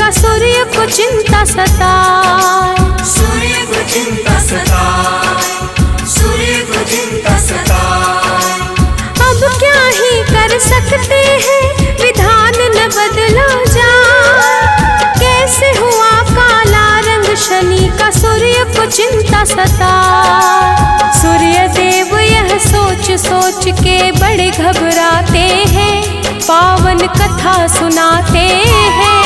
का सूर्य को चिंता सताए। सूर्य को चिंता सताए, सूर्य को चिंता सताए। अब क्या ही कर सकते हैं, विधान न बदला जाए। कैसे हुआ काला रंग शनि का सूर्य को चिंता सताए। सूर्य देव यह सोच सोच के बड़े घबराते हैं, पावन कथा सुनाते हैं।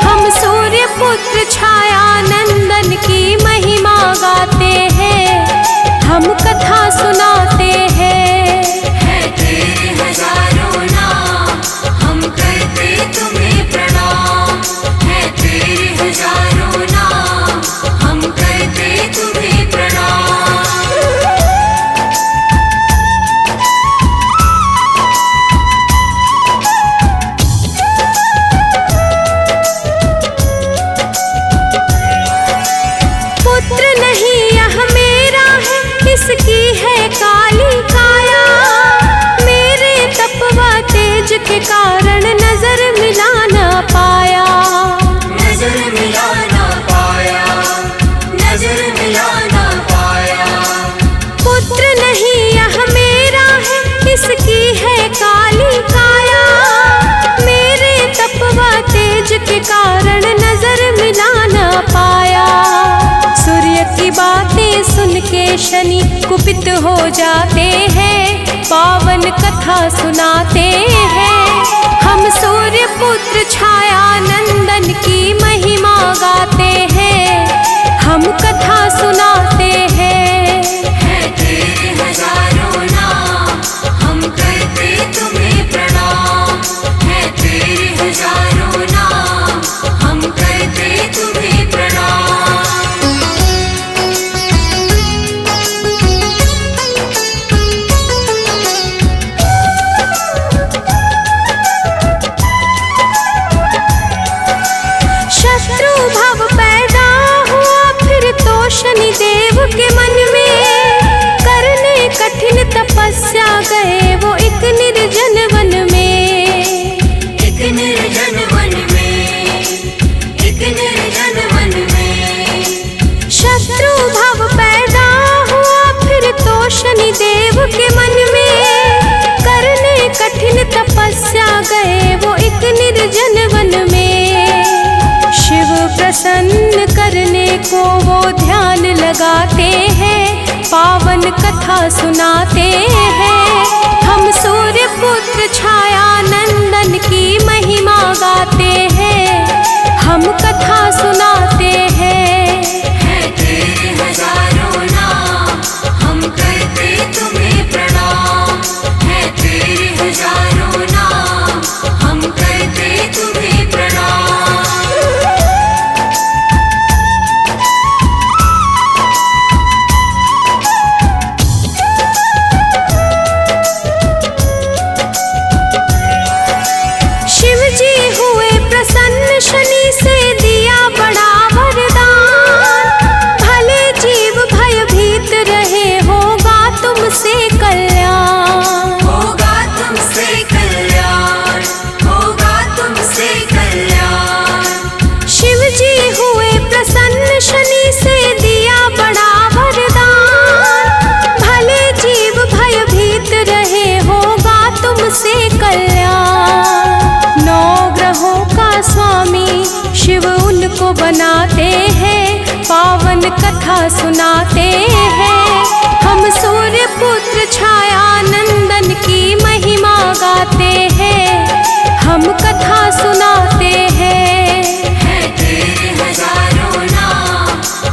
हम सूर्य पुत्र छाया नंदन की महिमा गाते हैं, हम कथा सुनाते हैं। है तेरे हजारों नाम, हम करते तुम्हें प्रणाम। है तेरे हजारों नाम, हम करते तुम्हें प्रणाम। इसकी है काली काया, मेरे तपवा तेज के कारण नजर मिला ना पाया। नजर मिला ना पाया, नजर मिला ना पाया। पुत्र नहीं यह मेरा है, इसकी है काली काया, मेरे तपवा तेज के कारण नजर मिला ना पाया। सूर्य की बातें सुन के शनि कुपित हो जाते हैं, पावन कथा सुनाते हैं। हम सूर्य पुत्र छाया नंदन की महिमा गाते हैं, हम कथा सुनाते हैं। है तेरे हजारों नाम, हम करते तुम्हें प्रणाम। है तेरे हजारों नाम, हम करते तुम्हें प्रणाम। शनि देव के मन में करने कठिन तपस्या गए वो एक निर्जन वन में। एक निर्जन वन में, एक निर्जन वन में। शत्रु भाव पैदा हुआ फिर तो शनि देव के मन में करने कठिन तपस्या गए वो एक निर्जन वन में। शिव प्रसन्न करने को वो ध्यान लगाते हैं, पावन कथा सुनाते हैं। हम सूर्य पुत्र छाया नंदन की महिमा गाते हैं, हम कथा सुनाते हैं। है तेरे हजारों नाम, हम करते तुम्हें प्रणाम। है तेरे हजारों नाम, हम करते तुम्हें प्रणाम। शनि से दिया बड़ा वरदान, भले जीव भयभीत रहे होगा तुमसे कल्याण। होगा तुमसे कल्याण, होगा तुमसे कल्याण। शिव जी हुए प्रसन्न शनि से दिया बड़ा वरदान, भले जीव भयभीत रहे होगा तुमसे कल्याण। 9 ग्रहों का स्वामी शिव उनको बनाते हैं, पावन कथा सुनाते हैं। हम सूर्य पुत्र छाया नंदन की महिमा गाते हैं, हम कथा सुनाते हैं। है तेरे हजारों नाम,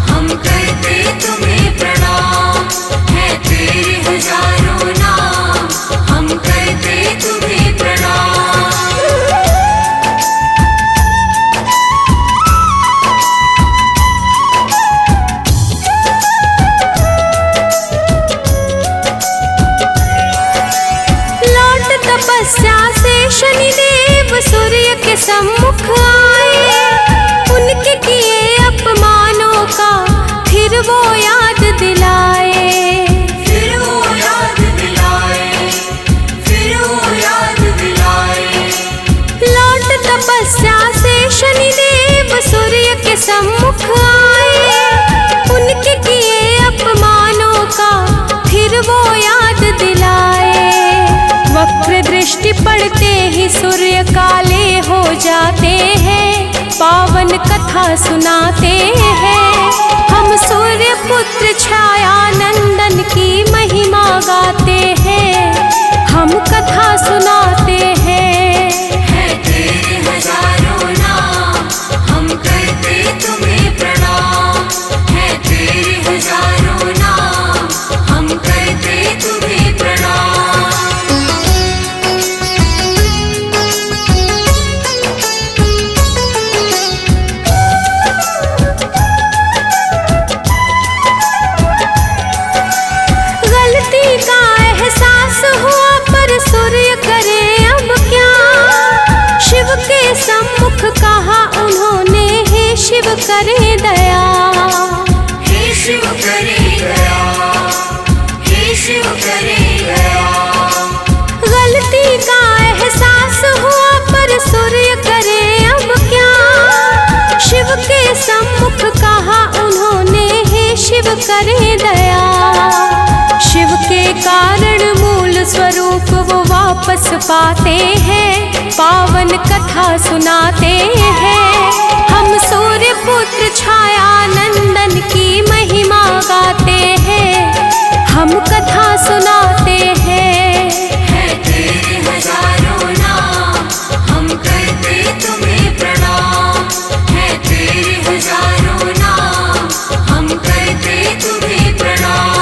हम करते तुम्हें प्रणाम। है तेरे हजारों नाम, हम करते तुम्हें प्रणाम। पड़ते ही सूर्य काले हो जाते हैं, पावन कथा सुनाते हैं। हम सूर्य पुत्र छाया नंदन की महिमा गाते हैं, हम कथा सुनाते हैं। है तेरे हजारों नाम, हम करते तुम्हें प्रणाम। है तेरे हजारों नाम, हम करते तुम्हें प्रणाम। गलती का एहसास हुआ पर सूर्य करे अब क्या, शिव के सम्मुख कहा उन्होंने, हे शिव करे दया। हे शिव करे दया, हे शिव करे दया। गलती का एहसास हुआ पर सूर्य करे अब क्या, शिव के सम्मुख कहा उन्होंने, हे शिव करे दया। शिव के कारण मूल स्वरूप वो वापस पाते हैं, पावन कथा सुनाते हैं। हम सूर्य पुत्र छाया नंदन की महिमा गाते हैं, हम कथा सुनाते हैं। है तेरे हजारों नाम, हम करते तुम्हें प्रणाम। है तेरे हजारों नाम, हम करते तुम्हें प्रणाम।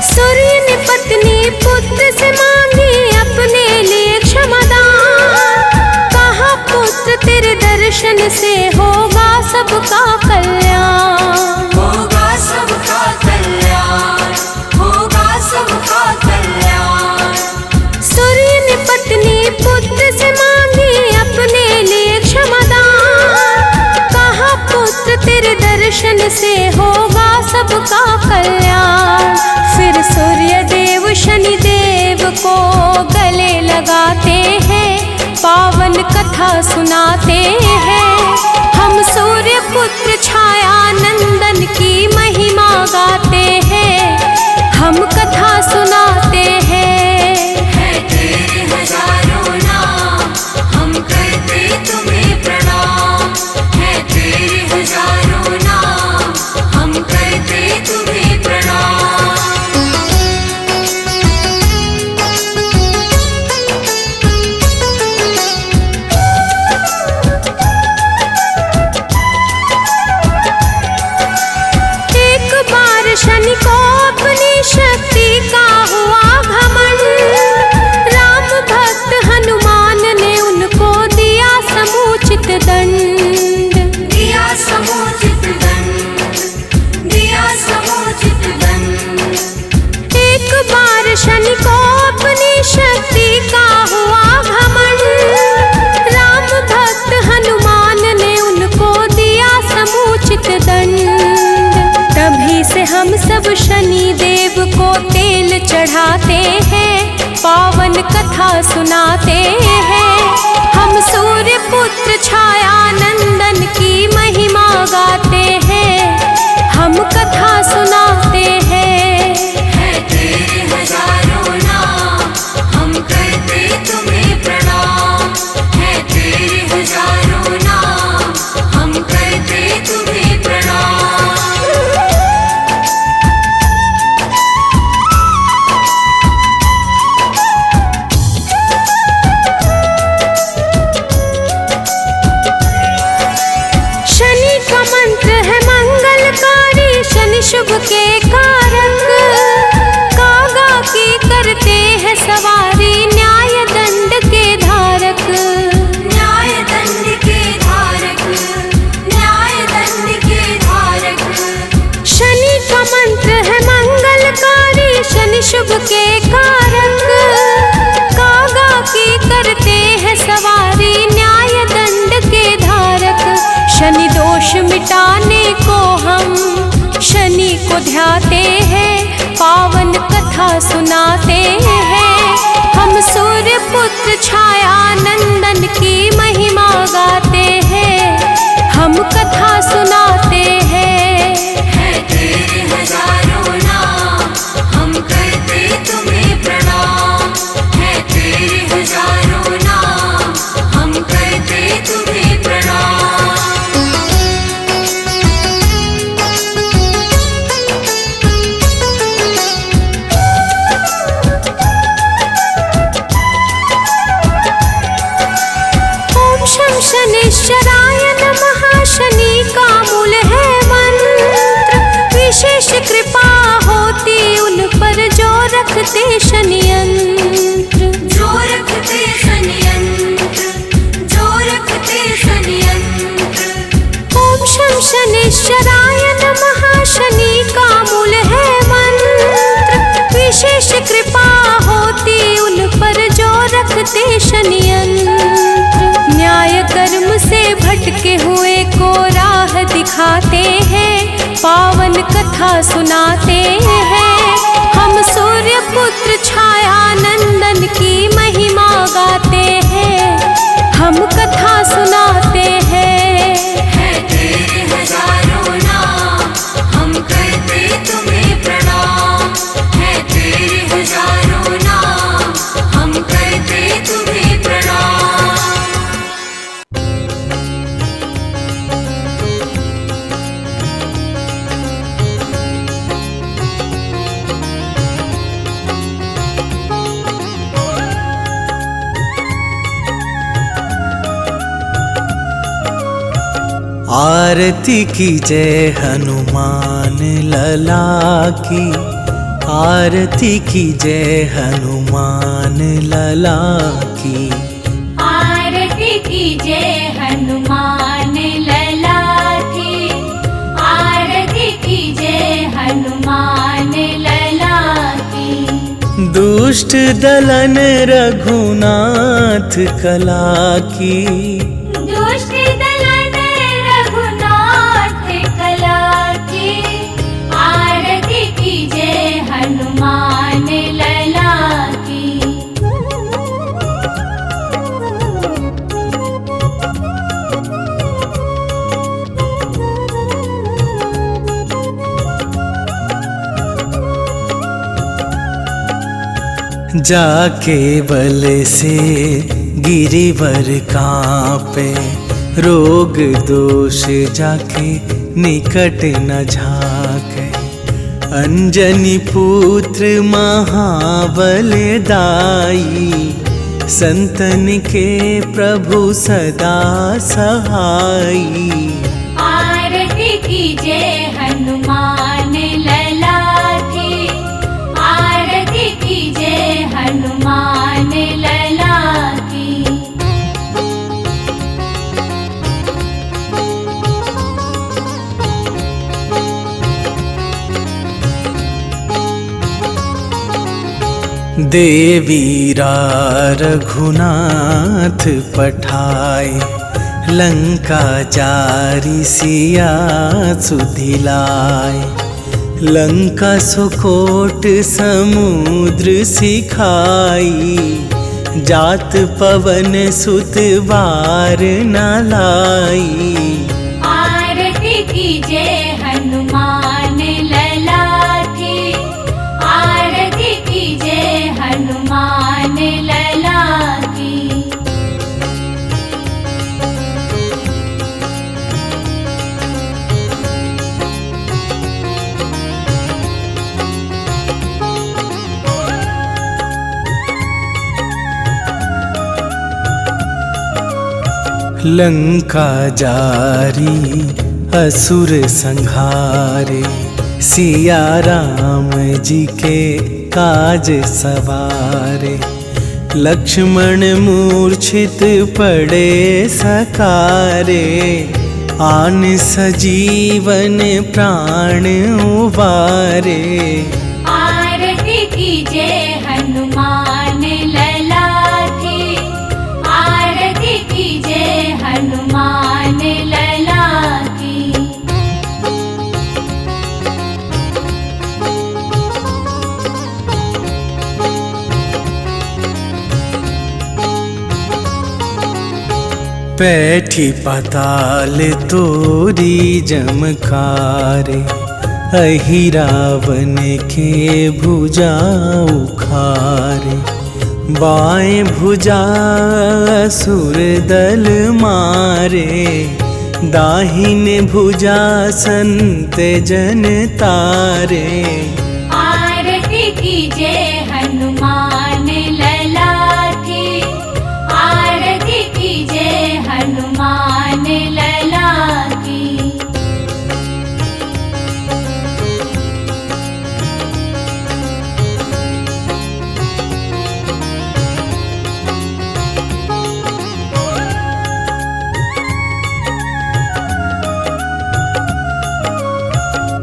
सूर्य ने पत्नी पुत्र से मांगी अपने लिए क्षमादान, कहा पुत्र तेरे दर्शन से होगा सबका कल्याण। होगा सबका कल्याण, होगा सबका कल्याण। सूर्य ने पत्नी पुत्र से मांगी अपने लिए क्षमादान, कहा पुत्र तेरे दर्शन से होगा सबका कल्याण। फिर सूर्य देव शनि देव को गले लगाते हैं, पावन कथा सुनाते हैं। हम सूर्य पुत्र छाया नंदन की महिमा गाते हैं, हम कथा सुनाते हैं। है तेरे हजारों नाम, हम करते तुम्हें प्रणाम। है तेरे हजारों नाम, हम करते तुम्हें प्रणाम। एक बार शनि को अपनी शक्ति का हुआ घमंड, राम भक्त हनुमान ने उनको दिया समुचित दंड। दिया समुचित दंड, दिया समुचित दंड। एक बार शनि को अपनी शक्ति का हुआ घमंड, राम भक्त हनुमान ने उनको दिया समुचित दंड। तभी से हम सब शनि देव को तेल चढ़ाते हैं, पावन कथा सुनाते हैं। हम सूर्य पुत्र छाया नंदन की महिमा गाते हैं, हम कथा सुनाते हैं। है तेरे हजारों नाम, हम करते तुम्हें प्रणाम। है तेरे हजारों नाम, हम करते तुम्हें प्रणाम। शनि का मंत्र है मंगलकारी, शनि शुभ के कारक, कागा की करते हैं सवारी, न्याय दंड के धारक। न्याय दंड के धारक, न्याय दंड के धारक। शनि का मंत्र है मंगलकारी, शनि शुभ के कारक, कागा की करते हैं सवारी, न्याय दंड के धारक। शनि दोष मिटाने को हम शनि को ध्याते हैं, पावन कथा सुनाते हैं। हम सूर्य पुत्र छाया नंदन की महिमा गाते कथा सुनाते हैं। हम सूर्य पुत्र छाया नंदन की महिमा गाते हैं। हम कथा सुनाते हैं। है तेरे हजारों नाम, हम करते तुम्हें प्रणाम। है तेरे हजारों नाम, हम करते तुम्हें प्रणाम। आरती की जय हनुमान लला की, आरती की जय हनुमान लला की। आरती की जय हनुमान लला की, आरती की जय हनुमान लला की। दुष्ट दलन रघुनाथ कला की, दुष्ट दलन रघुनाथ कला की। आरती की जय हनुमान लला की। जाके बल से गिरिवर कांपे, रोग दोष जाके निकट न झाके। अंजनी पुत्र महाबल दाई, संतन के प्रभु सदा सहाई। आरती की जय हनुमान लला की, आरती की जय हनुमान लला की। देवीरा रघुनाथ पठाए, लंका जारी सिया सुधिलाए। लंका सुकोट समुद्र सिखाई, जात पवन सुत बार न लाई। आरती की जय हनुमान लला की, आरती की जय हनुमान लला की। लंका जारी असुर संहारे, सिया राम जी के काज सवारे। लक्ष्मण मूर्छित पड़े सकारे, आन सजीवन प्राण उबारे। आरती की जय हनुमान लला की, आरती की जय हनुमान लला की। पैठी पाताल तोरी जमकारे, अहिरावन के भुजा उखारे। बाएं भुजा असुर दल मारे, दाहिने भुजा संत जन तारे। आरती की जय हनुमान लला की, आरती की जय हनुमान लला की।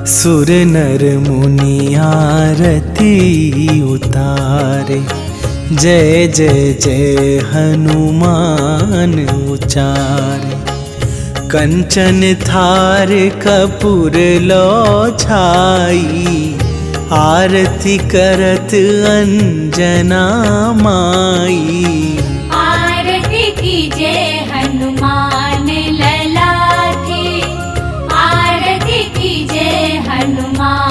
सुर नर मुनि आरती उतारे, जय जय जय हनुमान उचारे। कंचन थार कपूर लो छाई, आरती करत अंजना माई। आरती कीजे हनुमान लला की, आरती कीजे हनुमान